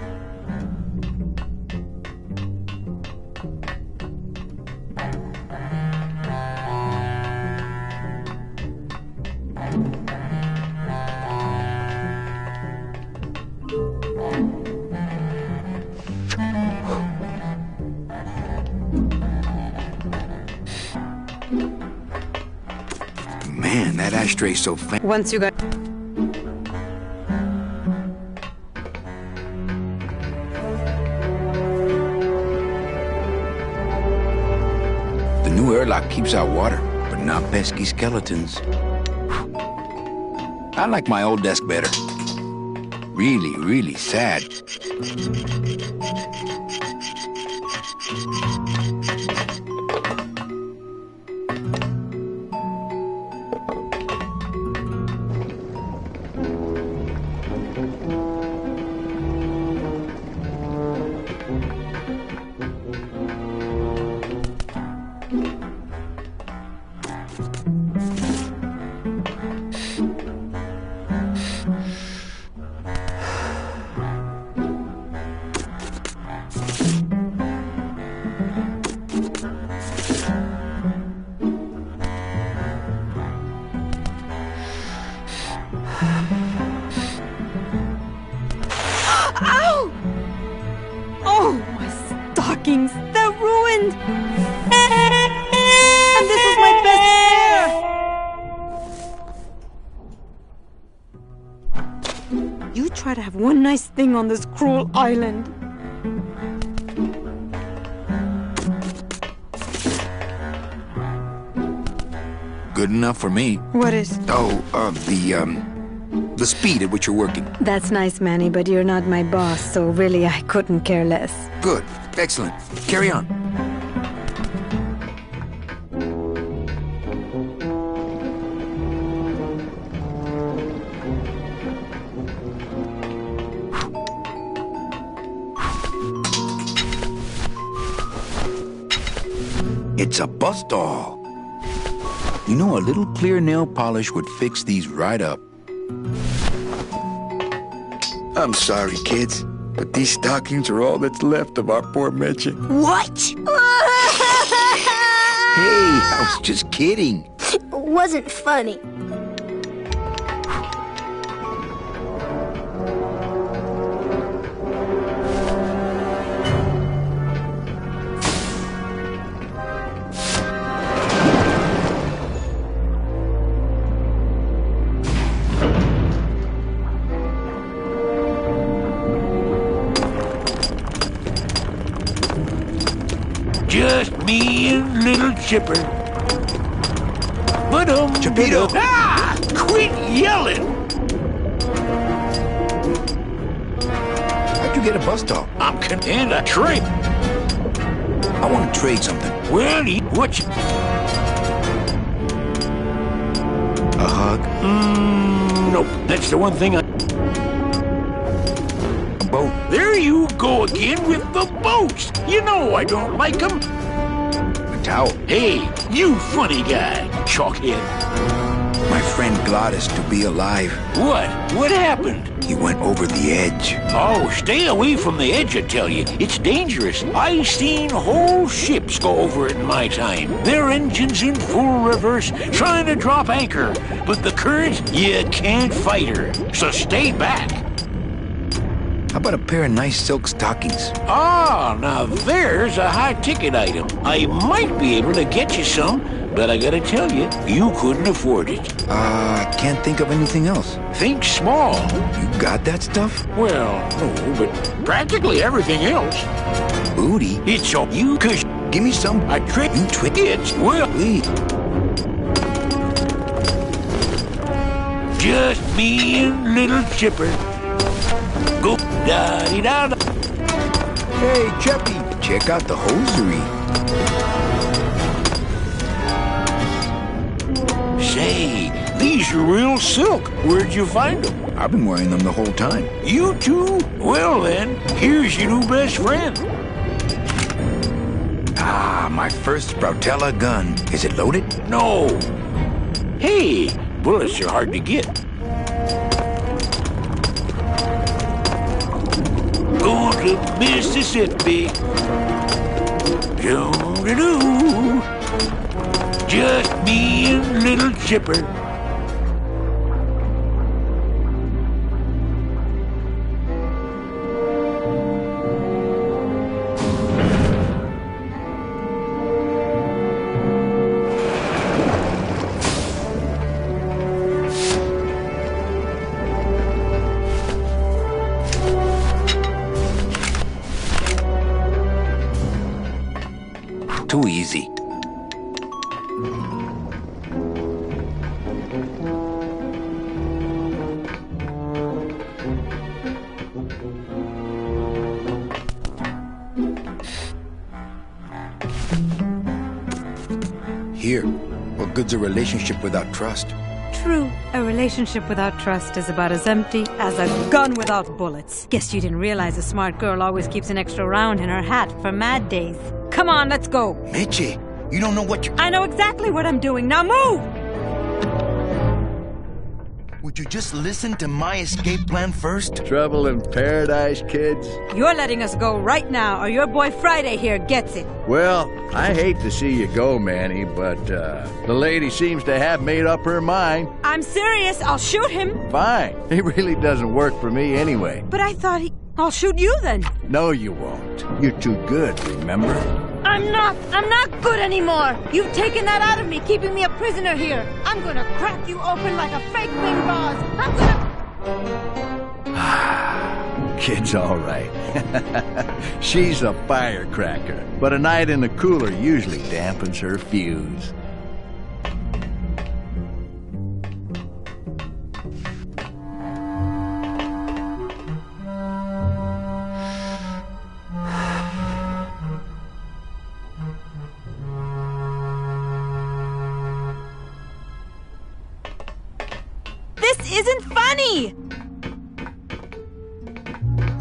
Man, that ashtray's so fancy. Once you got... The new airlock keeps out water, but not pesky skeletons. I like my old desk better. Really, really sad. Ow! Oh, my stockings! They're ruined! And this was my best pair! You try to have one nice thing on this cruel island. Good enough for me. What is? Oh, the speed at which you're working. That's nice, Manny, but you're not my boss, so really I couldn't care less. Good. Excellent. Carry on. It's a bus doll. You know, a little clear nail polish would fix these right up. I'm sorry, kids, but these stockings are all that's left of our poor Meche. What? Hey, I was just kidding. Wasn't funny. Just me and little Chipper. But Chipito! Ah! Quit yelling! How'd you get a bus doll? I'm content a trade. I want to trade something. Well, what? A hug? Nope. That's the one thing I... A boat? There you go again with the boats. You know I don't like them. A towel? Hey, you funny guy, chalkhead. My friend Gladys to be alive. What? What happened? He went over the edge. Oh, stay away from the edge, I tell you. It's dangerous. I've seen whole ships go over it in my time. Their engines in full reverse, trying to drop anchor. But the current, you can't fight her. So stay back. How about a pair of nice silk stockings? Ah, now there's a high-ticket item. I might be able to get you some, but I gotta tell you, you couldn't afford it. I can't think of anything else. Think small. You got that stuff? Well, no, but practically everything else. Booty? It's all you could. Give me some. I trick You trick it. Well, Please. just me and little Chipper. Go da-dee-da-da. Hey, Cheppy, check out the hosiery. Say, these are real silk. Where'd you find them? I've been wearing them the whole time. You too? Well then, here's your new best friend. Ah, my first Sproutella gun. Is it loaded? No. Hey, bullets are hard to get. Going to Mississippi. Do-do-do. Just me and little Chipper. Too easy. Here, what good's a relationship without trust? True, a relationship without trust is about as empty as a gun without bullets. Guess you didn't realize a smart girl always keeps an extra round in her hat for mad days. Come on, let's go. Mitchie, you don't know what you... I know exactly what I'm doing. Now move! Would you just listen to my escape plan first? Trouble in paradise, kids? You're letting us go right now, or your boy Friday here gets it. Well, I hate to see you go, Manny, but the lady seems to have made up her mind. I'm serious. I'll shoot him. Fine. It really doesn't work for me anyway. But I thought I'll shoot you then. No, you won't. You're too good, remember? I'm not good anymore. You've taken that out of me, keeping me a prisoner here. I'm gonna crack you open like a fake wing gauze. I'm gonna... Kid's all right. She's a firecracker, but a night in the cooler usually dampens her fuse. This isn't funny!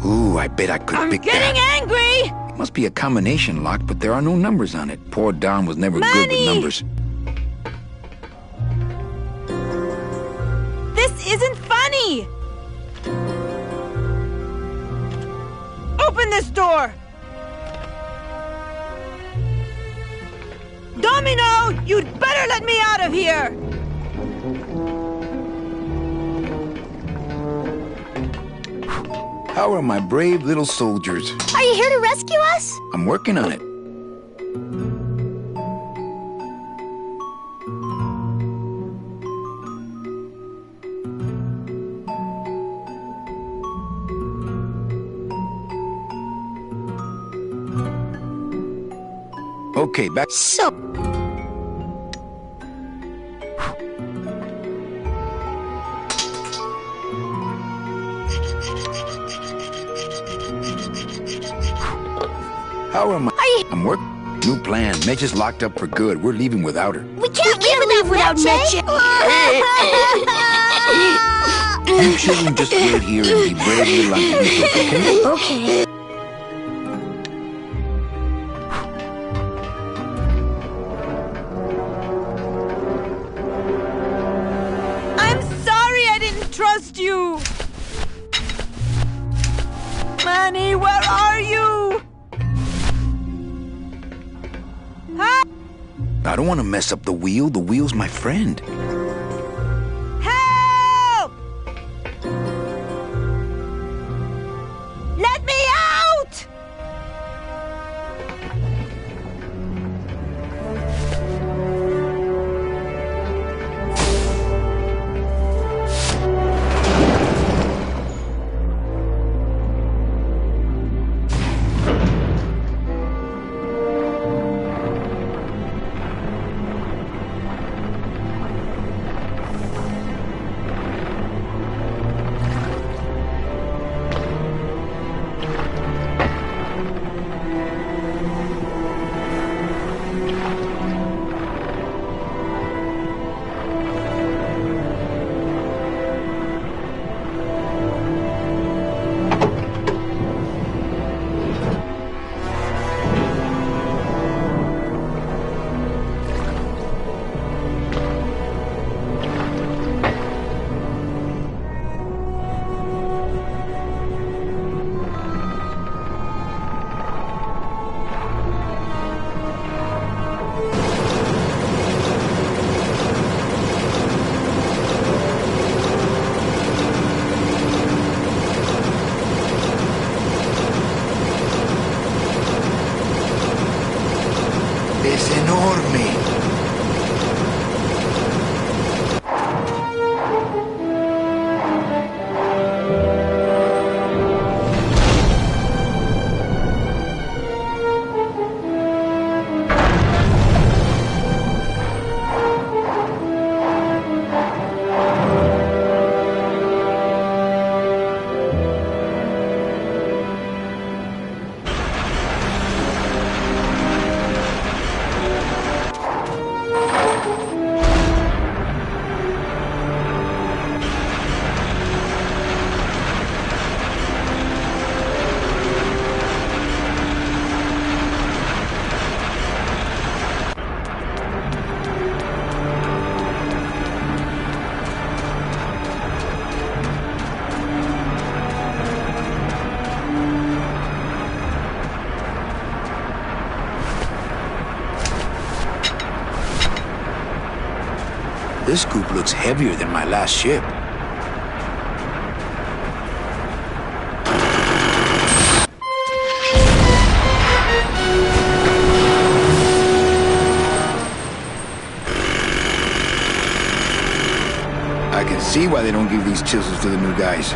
Ooh, I bet I could I'm pick getting that. angry! It must be a combination lock, but there are no numbers on it. Poor Don was never good with numbers. This isn't funny! Open this door! Domino! You'd better let me out of here! How are my brave little soldiers? Are you here to rescue us? I'm working on it. Okay, back. So... How am I? I'm working. New plan. Mitch is locked up for good. We're leaving without her. We can't leave without Meche! You children just wait here and be brave little unbelievers, okay? Okay. I'm sorry I didn't trust you! Manny, where are you? I don't want to mess up the wheel. The wheel's my friend. Help! Let me out! This scoop looks heavier than my last ship. I can see why they don't give these chisels to the new guys.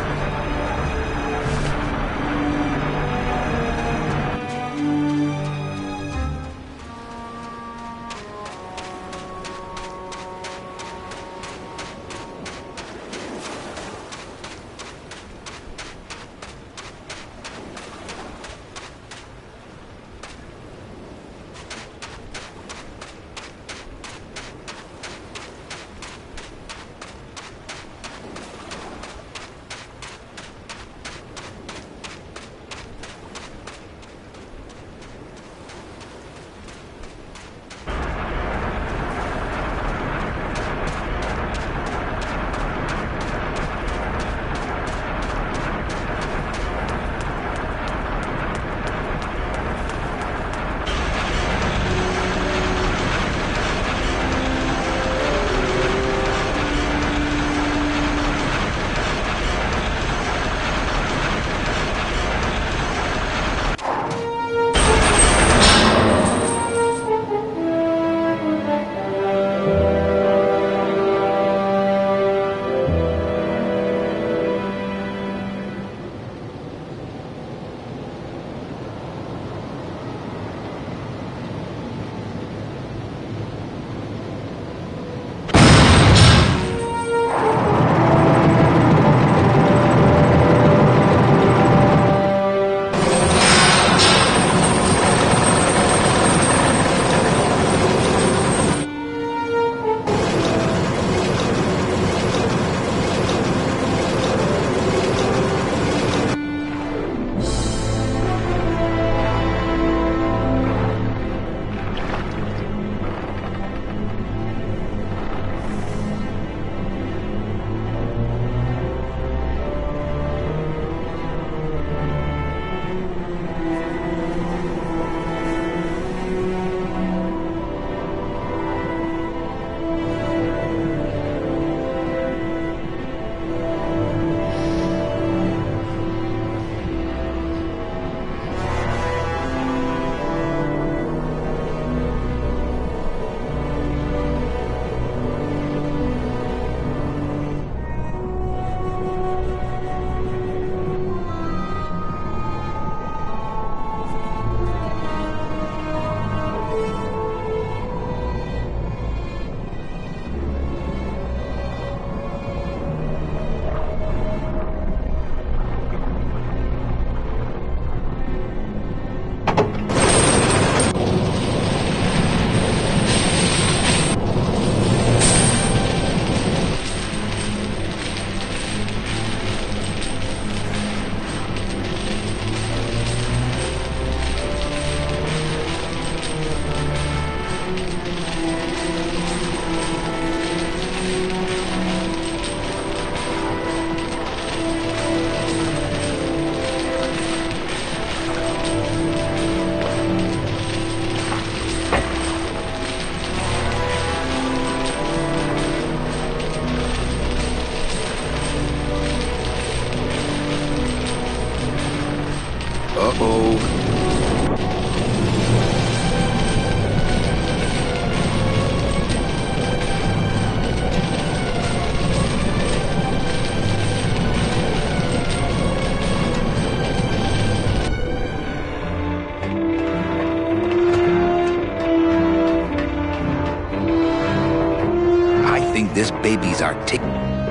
This baby's artic.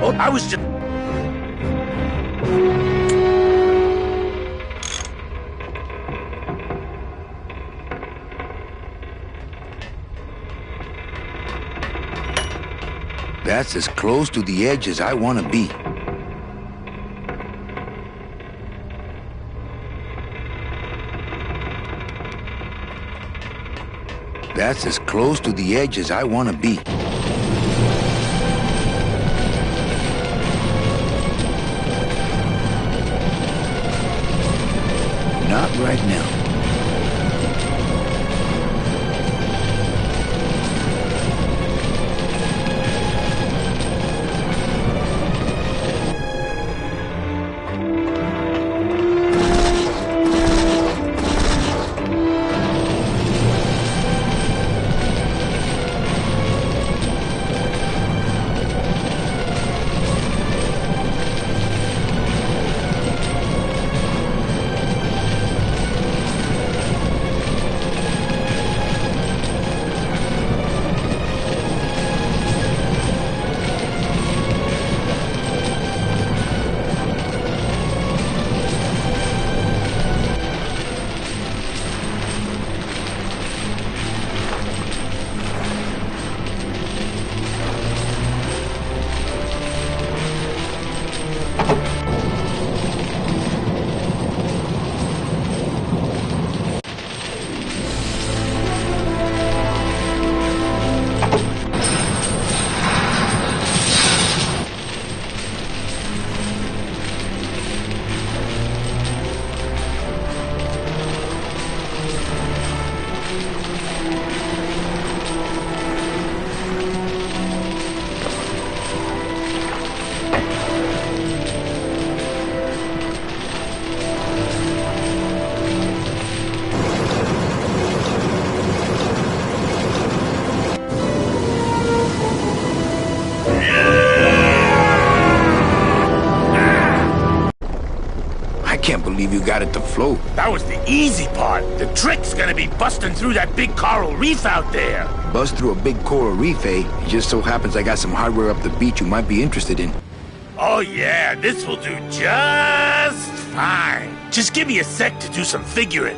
Oh, I was just... That's as close to the edge as I want to be. That's as close to the edge as I want to be. Not right now. believe you got it to float. That was the easy part. The trick's gonna be busting through that big coral reef out there. Bust through a big coral reef, eh? It just so happens I got some hardware up the beach you might be interested in. Oh yeah, this will do just fine. Just give me a sec to do some figuring.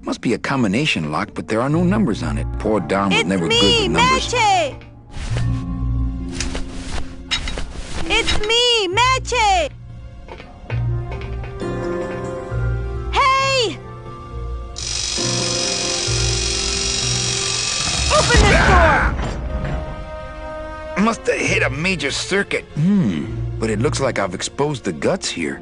Must be a combination lock, but there are no numbers on it. Poor Don was never good with numbers. It's me, Meche! Hey! Open this door! Must have hit a major circuit. But it looks like I've exposed the guts here.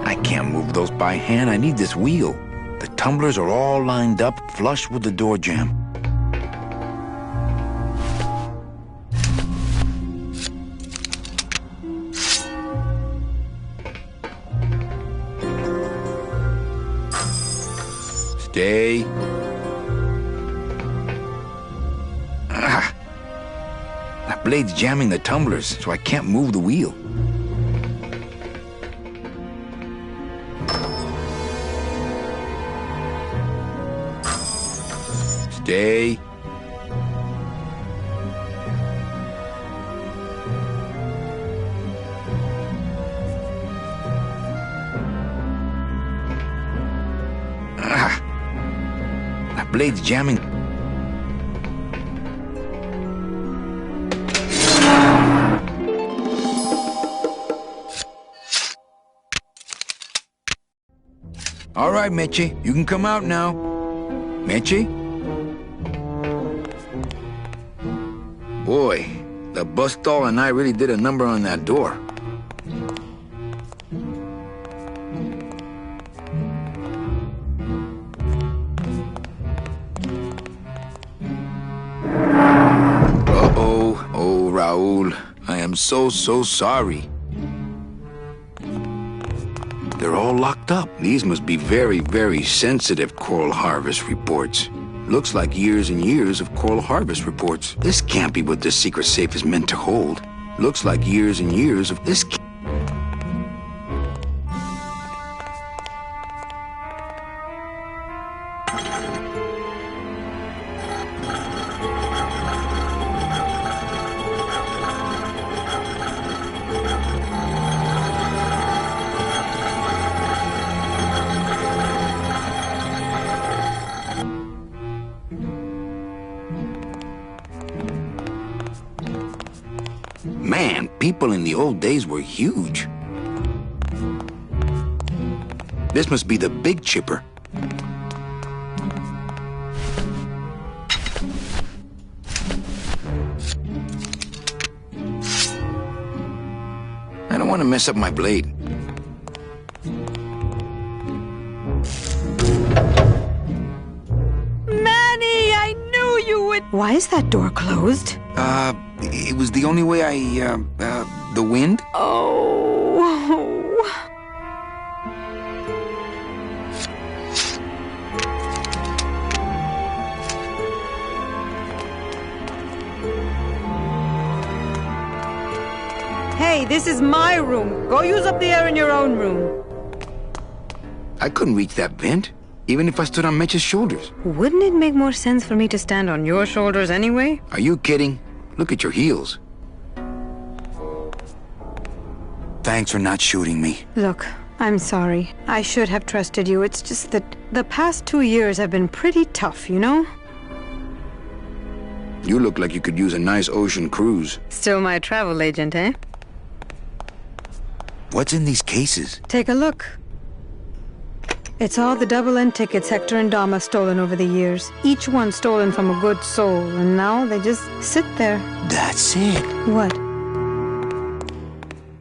I can't move those by hand. I need this wheel. The tumblers are all lined up, flush with the door jamb. Stay. That blade's jamming the tumblers, so I can't move the wheel. Stay. That blade's jamming. All right, Meche, you can come out now. Meche? Boy, the bus stall and I really did a number on that door. Uh-oh. Oh, Raul. I am so sorry. They're all locked up. These must be very sensitive coral harvest reports. Looks like years and years of coral harvest reports. This can't be what this secret safe is meant to hold. Looks like years and years of this. Man, people in the old days were huge. This must be the big chipper. I don't want to mess up my blade. Manny, I knew you would. Why is that door closed? It was the only way the wind? Oh. Hey, this is my room. Go use up the air in your own room. I couldn't reach that vent, even if I stood on Mitch's shoulders. Wouldn't it make more sense for me to stand on your shoulders anyway? Are you kidding? Look at your heels. Thanks for not shooting me. Look, I'm sorry. I should have trusted you. It's just that the past 2 years have been pretty tough, you know? You look like you could use a nice ocean cruise. Still my travel agent, eh? What's in these cases? Take a look. It's all the double-end tickets Hector and Dom have stolen over the years. Each one stolen from a good soul, and now they just sit there. That's it. What?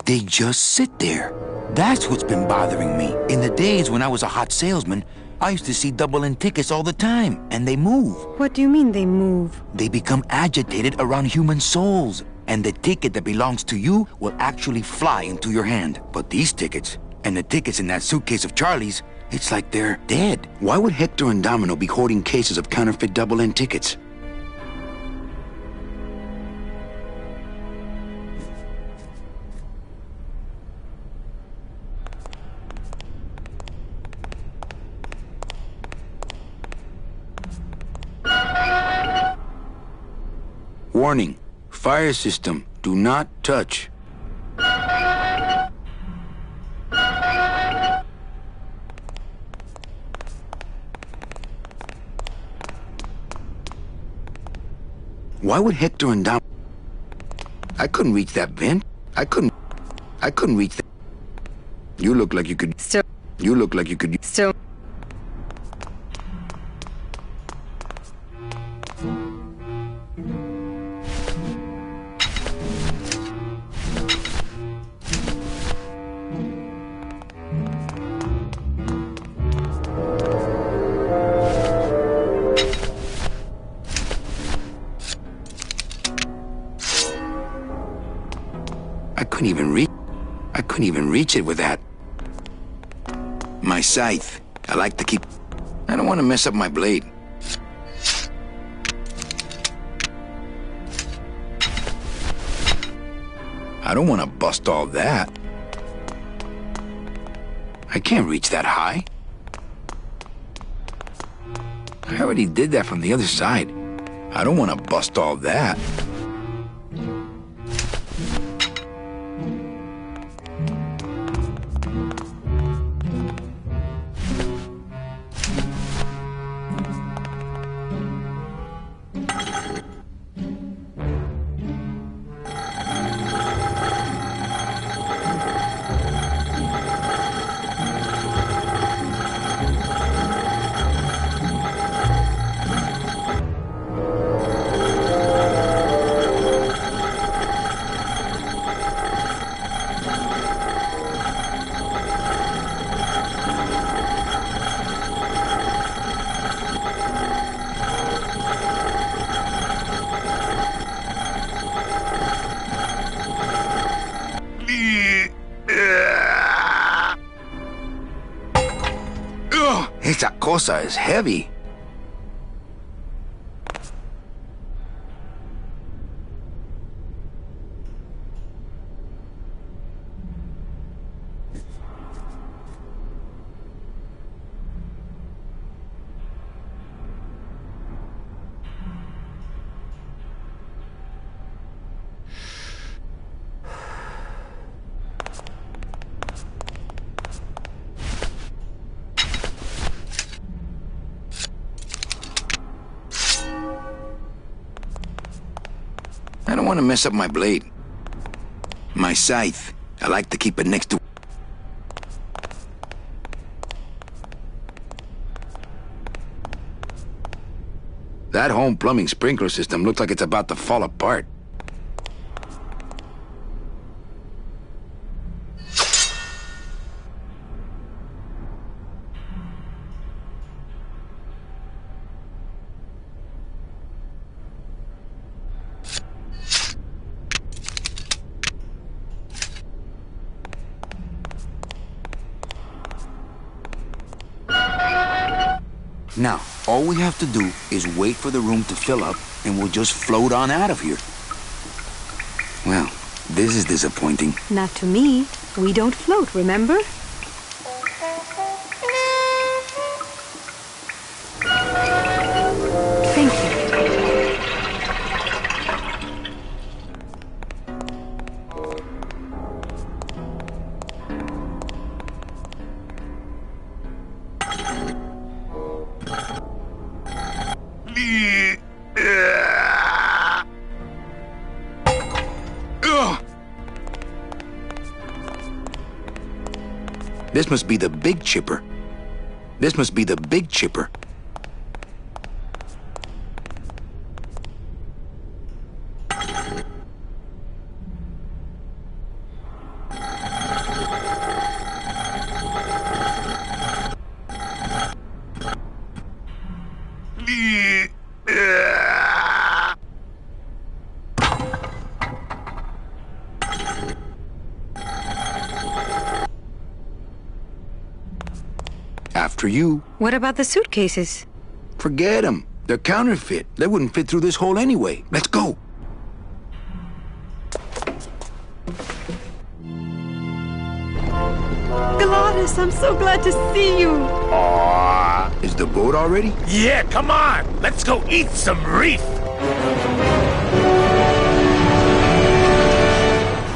They just sit there. That's what's been bothering me. In the days when I was a hot salesman, I used to see double-end tickets all the time, and they move. What do you mean they move? They become agitated around human souls, and the ticket that belongs to you will actually fly into your hand. But these tickets, and the tickets in that suitcase of Charlie's, it's like they're dead. Why would Hector and Domino be hoarding cases of counterfeit double-end tickets? Warning. Fire system. Do not touch. Why would Hector and Dom... I couldn't reach that vent. I couldn't reach that... You look like you could... Still... You look like you could... Still... I couldn't even reach it with that. My scythe. I like to keep... I don't want to mess up my blade. I don't want to bust all that. I can't reach that high. I already did that from the other side. I don't want to bust all that. cosa is heavy. I don't want to mess up my blade. My scythe. I like to keep it next to... That home plumbing sprinkler system looks like it's about to fall apart. Now, all we have to do is wait for the room to fill up, and we'll just float on out of here. Well, this is disappointing. Not to me. We don't float, remember? Thank you. This must be the big chipper. This must be the big chipper. After you. What about the suitcases? Forget them. They're counterfeit. They wouldn't fit through this hole anyway. Let's go. Gladys, I'm so glad to see you. Aww. Is the boat already? Yeah, come on. Let's go eat some reef.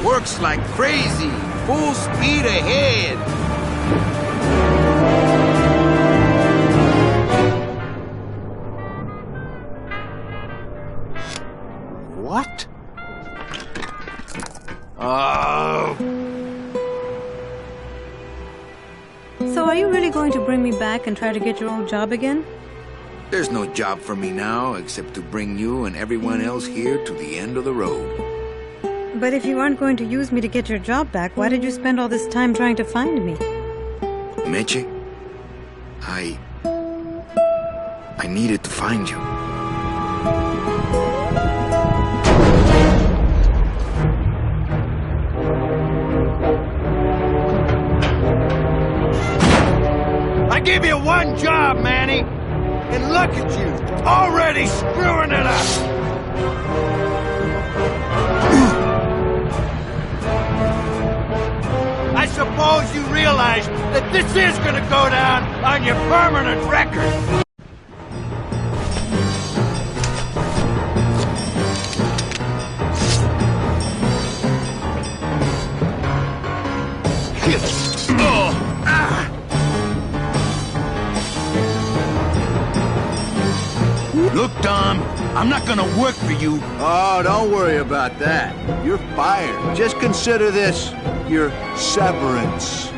Works like crazy. Full speed ahead. What? Oh. So are you really going to bring me back and try to get your old job again? There's no job for me now except to bring you and everyone else here to the end of the road. But if you aren't going to use me to get your job back, why did you spend all this time trying to find me? Meche, I needed to find you. I gave you one job, Manny, and look at you, already screwing it up. I suppose you realize that this is gonna go down on your permanent record. Look, Tom, I'm not gonna work for you. Oh, don't worry about that. You're fired. Just consider this your severance.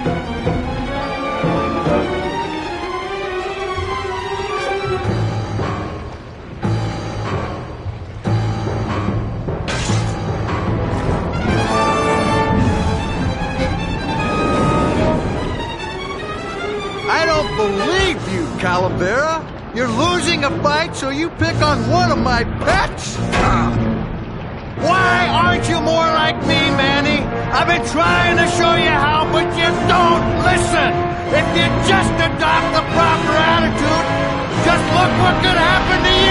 I don't believe you, Calavera. You're losing a fight, so you pick on one of my pets? Why aren't you more like me, Manny? I've been trying to show you how, but you don't listen. If you just adopt the proper attitude, attitude. Just look what could happen to you!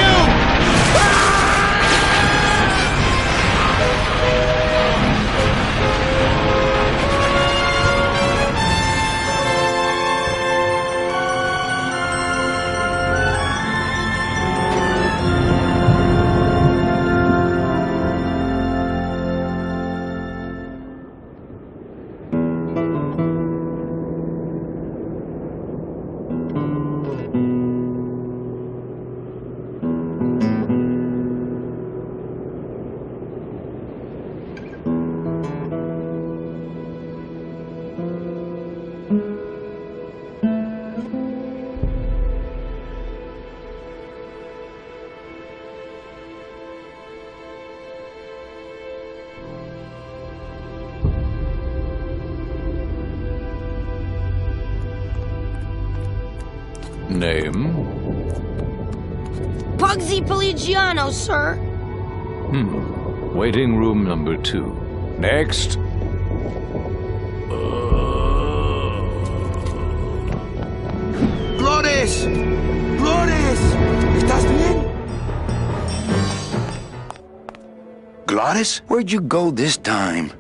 Name? Pugsy Pelagiano, sir. Waiting room number 2. Next. ¡Flores! ¡Flores! ¿Estás bien? Glottis, where'd you go this time?